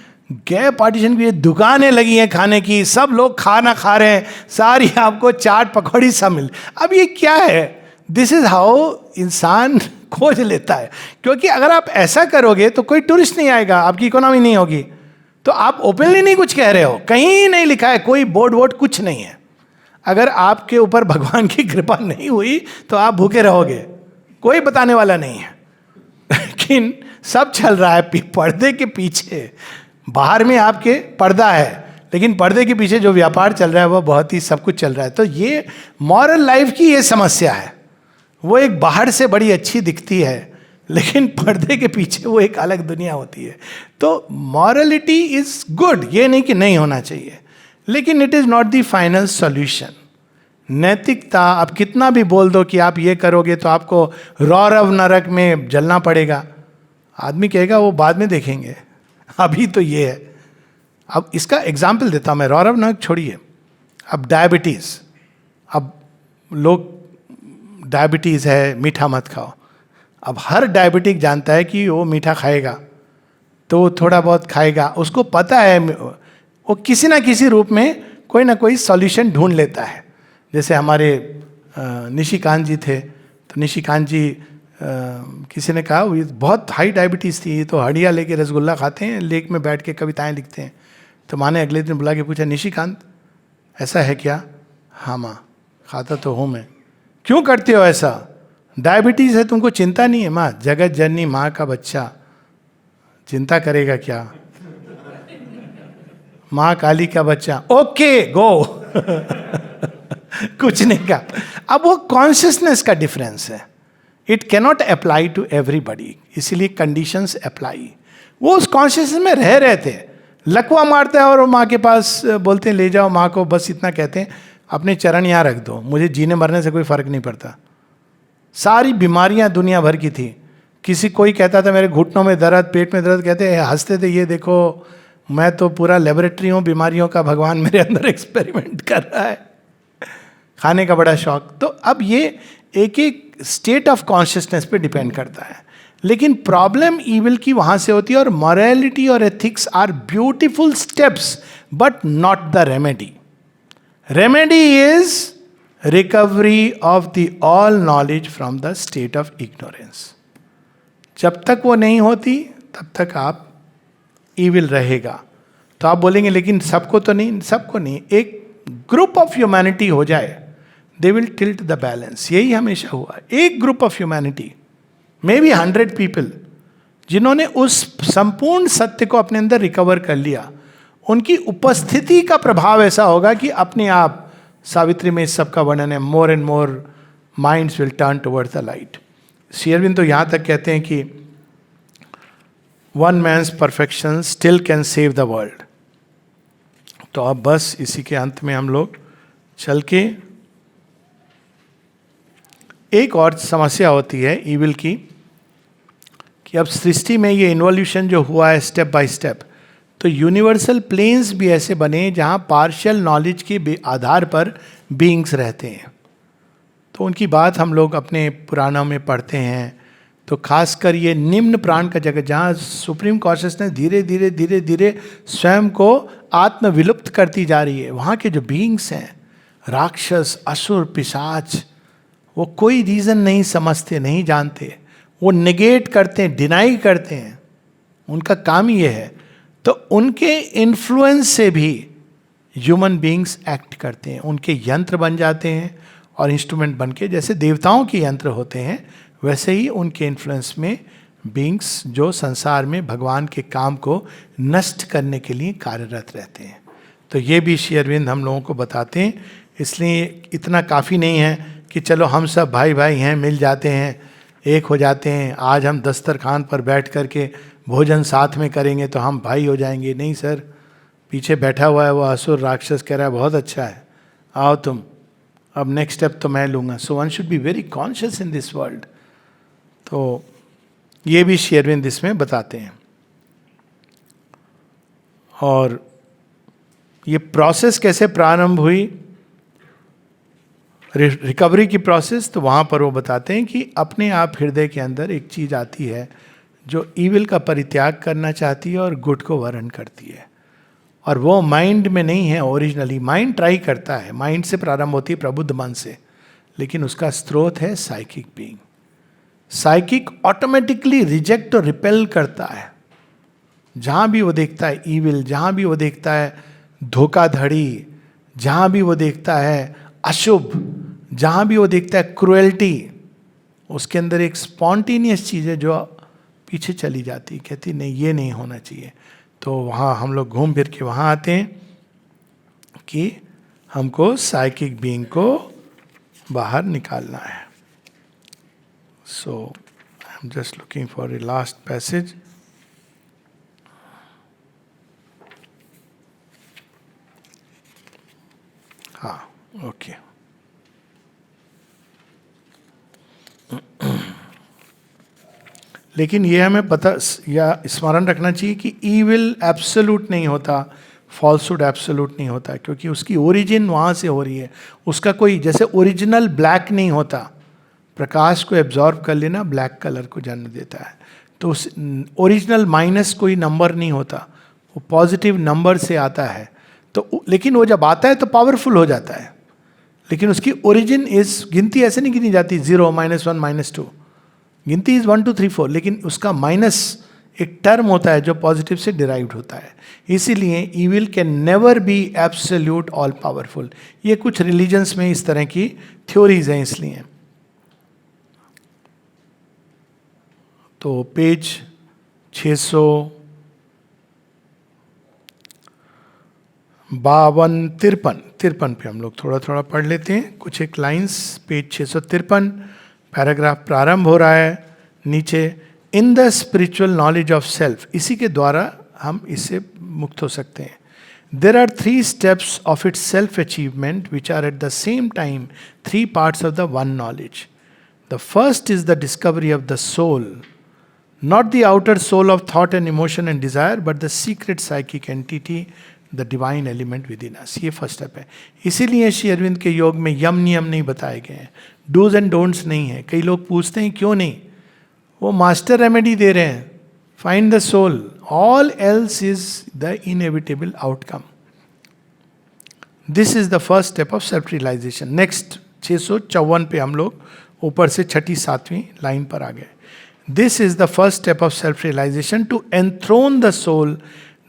गए पार्टीशन की, दुकानें लगी हैं खाने की, सब लोग खाना खा रहे हैं, सारी आपको चाट पकौड़ी सब मिल. अब ये क्या है? दिस इज हाउ इंसान खोज लेता है. क्योंकि अगर आप ऐसा करोगे तो कोई टूरिस्ट नहीं आएगा, आपकी इकोनॉमी नहीं होगी. तो आप ओपनली नहीं कुछ कह रहे हो, कहीं नहीं लिखा है, कोई बोर्ड वोर्ड कुछ नहीं है. अगर आपके ऊपर भगवान की कृपा नहीं हुई तो आप भूखे रहोगे, कोई बताने वाला नहीं है. लेकिन सब चल रहा है पर्दे के पीछे. बाहर में आपके पर्दा है, लेकिन पर्दे के पीछे जो व्यापार चल रहा है वो बहुत ही सब कुछ चल रहा है. तो ये मॉरल लाइफ की ये समस्या है. वो एक बाहर से बड़ी अच्छी दिखती है, लेकिन पर्दे के पीछे वो एक अलग दुनिया होती है. तो मॉरलिटी इज गुड, ये नहीं कि नहीं होना चाहिए, लेकिन it is not the final solution. नैतिकता, आप कितना भी बोल दो कि आप ये करोगे तो आपको रौरव नरक में जलना पड़ेगा, आदमी कहेगा वो बाद में देखेंगे, अभी तो ये है. अब इसका एग्जाम्पल देता हूँ मैं. रौरव नरक छोड़िए, अब डायबिटीज़, अब लोग डायबिटीज़ है, मीठा मत खाओ. अब हर डायबिटिक जानता है कि वो मीठा खाएगा तो वो थोड़ा बहुत खाएगा, उसको पता है, वो किसी ना किसी रूप में कोई ना कोई सॉल्यूशन ढूंढ लेता है. जैसे हमारे निशिकांत जी थे, तो निशिकांत जी किसी ने कहा वो बहुत हाई डायबिटीज़ थी, तो हड़िया लेके रसगुल्ला खाते हैं, लेक में बैठ के कविताएं लिखते हैं. तो माँ ने अगले दिन बुला के पूछा, निशिकांत ऐसा है क्या? हाँ माँ, खाता तो हूँ मैं. क्यों करते हो ऐसा? डायबिटीज़ है, तुमको चिंता नहीं है? माँ, जगत जननी माँ का बच्चा चिंता करेगा क्या? माँ काली का बच्चा, ओके गो. कुछ नहीं कहा. अब वो कॉन्शियसनेस का डिफरेंस है. It cannot apply to everybody, इसीलिए कंडीशंस अप्लाई. वो उस कॉन्शियसनेस में रह रहे थे. लकवा मारता है और वो माँ के पास बोलते हैं ले जाओ माँ को, बस इतना कहते हैं अपने चरण यहाँ रख दो, मुझे जीने मरने से कोई फर्क नहीं पड़ता. सारी बीमारियाँ दुनिया भर की थी. किसी कोई कहता था मेरे घुटनों में दर्द, पेट में दर्द, कहते हंसते थे, ये देखो मैं तो पूरा लेबोरेटरी हूँ बीमारियों का, भगवान मेरे अंदर एक्सपेरिमेंट कर रहा है. खाने का बड़ा शौक। तो अब ये एक एक स्टेट ऑफ कॉन्शियसनेस पे डिपेंड करता है। लेकिन प्रॉब्लम ईविल की वहां से होती है, और मॉरलिटी और ethics are beautiful steps but not the remedy. Remedy is recovery of the all knowledge from the state of ignorance. जब तक वो नहीं होती तब तक आप ईविल रहेगा। तो आप बोलेंगे लेकिन सबको तो नहीं, सबको नहीं, एक ग्रुप ऑफ ह्यूमैनिटी हो जाए, they will tilt the balance. यही हमेशा हुआ, एक group of humanity, may be 100 people, जिन्होंने उस संपूर्ण सत्य को अपने अंदर रिकवर कर लिया, उनकी उपस्थिति का प्रभाव ऐसा होगा कि अपने आप, सावित्री में इस सब का वर्णन है, more and more minds will turn towards the light. Shri Aurobindo तो यहाँ तक कहते हैं कि one man's perfection still can save the world. तो अब बस इसी के अंत में हम लोग चल के, एक और समस्या होती है ईविल की, कि अब सृष्टि में ये इन्वोल्यूशन जो हुआ है स्टेप बाय स्टेप, तो यूनिवर्सल प्लेन्स भी ऐसे बने जहाँ पार्शियल नॉलेज के आधार पर बीइंग्स रहते हैं। तो उनकी बात हम लोग अपने पुराणों में पढ़ते हैं। तो खासकर ये निम्न प्राण का जगह, जहाँ सुप्रीम कॉन्शियसनेस धीरे धीरे धीरे धीरे स्वयं को आत्म विलुप्त करती जा रही है, वहाँ के जो बीइंग्स हैं, राक्षस, असुर, पिशाच, वो कोई रीज़न नहीं समझते, नहीं जानते, वो नेगेट करते हैं, डिनाई करते हैं, उनका काम ये है। तो उनके इन्फ्लुएंस से भी ह्यूमन बीइंग्स एक्ट करते हैं, उनके यंत्र बन जाते हैं, और इंस्ट्रूमेंट बन के, जैसे देवताओं के यंत्र होते हैं, वैसे ही उनके इन्फ्लुएंस में बीइंग्स जो संसार में भगवान के काम को नष्ट करने के लिए कार्यरत रहते हैं। तो ये भी श्री अरविंद हम लोगों को बताते हैं। इसलिए इतना काफ़ी नहीं है कि चलो हम सब भाई भाई हैं, मिल जाते हैं, एक हो जाते हैं, आज हम दस्तरखान पर बैठ कर के भोजन साथ में करेंगे तो हम भाई हो जाएंगे। नहीं सर, पीछे बैठा हुआ है वो असुर राक्षस, कह रहा है बहुत अच्छा है, आओ तुम, अब नेक्स्ट स्टेप तो मैं लूँगा। So one should be very conscious in this world. तो ये भी श्री अरविंद इसमें बताते हैं। और ये प्रोसेस कैसे प्रारंभ हुई, रिकवरी की प्रोसेस, तो वहाँ पर वो बताते हैं कि अपने आप हृदय के अंदर एक चीज़ आती है जो ईविल का परित्याग करना चाहती है और गुड को वर्ण करती है। और वो माइंड में नहीं है ओरिजिनली, माइंड ट्राई करता है, माइंड से प्रारंभ होती है, प्रबुद्ध मन से, लेकिन उसका स्रोत है psychic being. Psychic automatically reject और रिपेल करता है। जहाँ भी वो देखता है ईविल, जहाँ भी वो देखता है धोखाधड़ी, जहाँ भी वो देखता है अशुभ, जहाँ भी वो देखता है क्रुएल्टी, उसके अंदर एक स्पॉन्टेनियस चीज़ है जो पीछे चली जाती, कहती नहीं ये नहीं होना चाहिए। तो वहाँ हम लोग घूम फिर के वहाँ आते हैं कि हमको साइकिक बीइंग को बाहर निकालना है। So I am just looking for a last passage. हाँ, ओके। लेकिन ये हमें पता या स्मरण रखना चाहिए कि ईविल एब्सोल्यूट नहीं होता, फॉल्सहुड एब्सोल्यूट नहीं होता, क्योंकि उसकी ओरिजिन वहाँ से हो रही है। उसका कोई जैसे ओरिजिनल ब्लैक नहीं होता, प्रकाश को एब्जॉर्ब कर लेना ब्लैक कलर को जन्म देता है। तो उस ओरिजिनल माइनस कोई नंबर नहीं होता, वो पॉजिटिव नंबर से आता है। तो लेकिन वो जब आता है तो पावरफुल हो जाता है, लेकिन उसकी ओरिजिन इज, गिनती ऐसे नहीं गिनी जाती 0, -1, -2, गिनती इज 1 2 3 4, लेकिन उसका माइनस एक टर्म होता है जो पॉजिटिव से डिराइव्ड होता है। इसीलिए evil can never be absolute all powerful. ये कुछ रिलीजन्स में इस तरह की थ्योरीज हैं। इसलिए तो पेज 653 पे हम लोग थोड़ा थोड़ा पढ़ लेते हैं, कुछ एक लाइंस। पेज 653, पैराग्राफ प्रारंभ हो रहा है नीचे, in the spiritual knowledge of self. इसी के द्वारा हम इससे मुक्त हो सकते हैं। There are 3 steps of its self achievement which are at the same time 3 parts of the one knowledge. The first is the discovery of the soul, not the outer soul of thought and emotion and desire, but the secret psychic entity the divine element within अस। ये first step है। इसीलिए श्री अरविंद के योग में यम नियम नहीं बताए गए हैं, डूज एंड डोंट्स नहीं है। कई लोग पूछते हैं क्यों नहीं, वो मास्टर रेमेडी दे रहे हैं, find the soul, all else is the inevitable outcome. This is the first step of self realisation. Next 654 पे हम लोग ऊपर से 6ठी 7वीं लाइन पर आ गए। This is the first step of self realisation to enthrone the soul,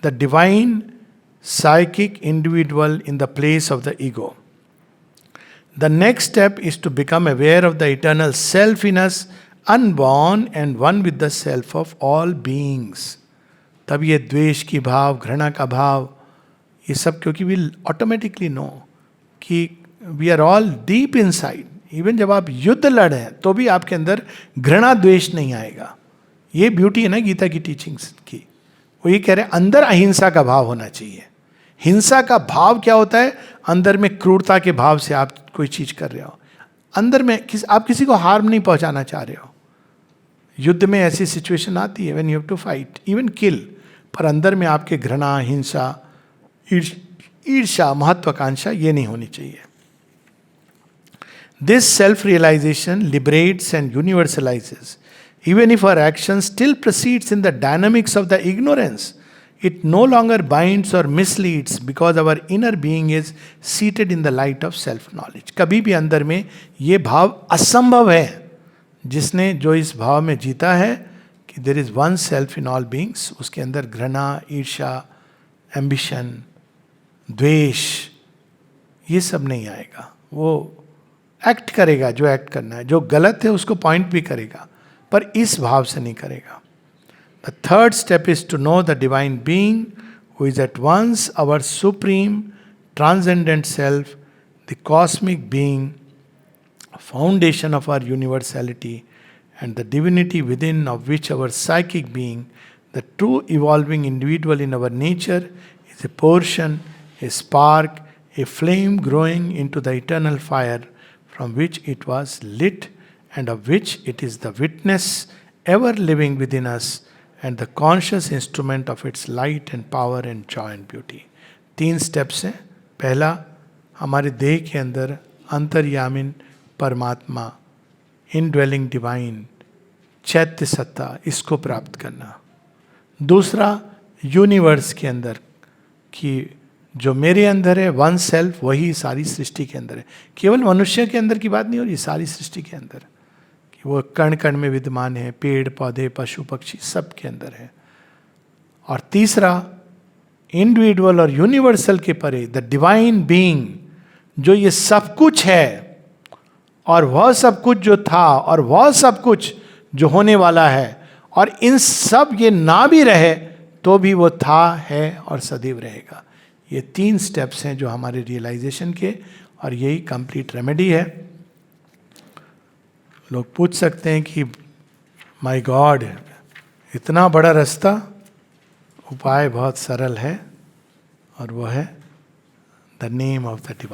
the divine psychic individual in the place of the ego. The next step is to become aware of the eternal self in us, unborn and one with the self of all beings. तब ये द्वेष की भाव, घृणा का भाव, ये सब क्योंकि वी ऑटोमेटिकली नो कि we are all deep inside. Even जब आप युद्ध लड़ हैं तो भी आपके अंदर घृणा द्वेष नहीं आएगा। ये ब्यूटी है ना गीता की टीचिंग्स की। वो ये कह रहे हैं अंदर अहिंसा का भाव होना चाहिए। हिंसा का भाव क्या होता है? अंदर में क्रूरता के भाव से आप कोई चीज कर रहे हो, अंदर में आप किसी को हार्म नहीं पहुंचाना चाह रहे हो। युद्ध में ऐसी सिचुएशन आती है when you have to fight, even kill, पर अंदर में आपके घृणा, हिंसा, ईर्ष्या, महत्वाकांक्षा ये नहीं होनी चाहिए। This self realisation liberates and universalises even if our action still proceeds in the dynamics of the ignorance. It no longer binds or misleads because our inner being is seated in the light of self-knowledge. कभी भी अंदर में ये भाव असंभव है। जिसने जो इस भाव में जीता है कि there is one self in all beings, उसके अंदर घृणा, ईर्ष्या, एम्बिशन, द्वेष, ये सब नहीं आएगा। वो एक्ट करेगा जो एक्ट करना है, जो गलत है उसको पॉइंट भी करेगा, पर इस भाव से नहीं करेगा। The third step is to know the divine being who is at once our supreme transcendent self, the cosmic being, foundation of our universality, and the divinity within of which our psychic being, the true evolving individual in our nature, is a portion, a spark, a flame growing into the eternal fire from which it was lit, and of which it is the witness ever living within us and the conscious instrument of its light and power and joy and beauty. 3 steps हैं। पहला, हमारे देह के अंदर अंतर्यामिन परमात्मा, indwelling divine, चैत्य सत्ता, इसको प्राप्त करना। दूसरा, यूनिवर्स के अंदर कि जो मेरे अंदर है, वन सेल्फ, वही सारी सृष्टि के अंदर है। केवल मनुष्य के अंदर की बात नहीं हो रही, सारी सृष्टि के अंदर, कि वो कण कण में विद्यमान है, पेड़ पौधे, पशु पक्षी, सब के अंदर है। और तीसरा, इंडिविजुअल और यूनिवर्सल के परे द डिवाइन बीइंग, जो ये सब कुछ है और वह सब कुछ जो था और वह सब कुछ जो होने वाला है, और इन सब ये ना भी रहे तो भी वो था, है और सदैव रहेगा। ये 3 स्टेप्स हैं जो हमारे रियलाइजेशन के, और यही कंप्लीट रेमेडी है। लोग पूछ सकते हैं कि माय गॉड, इतना बड़ा रास्ता, उपाय बहुत सरल है, और वो है the name of the divine.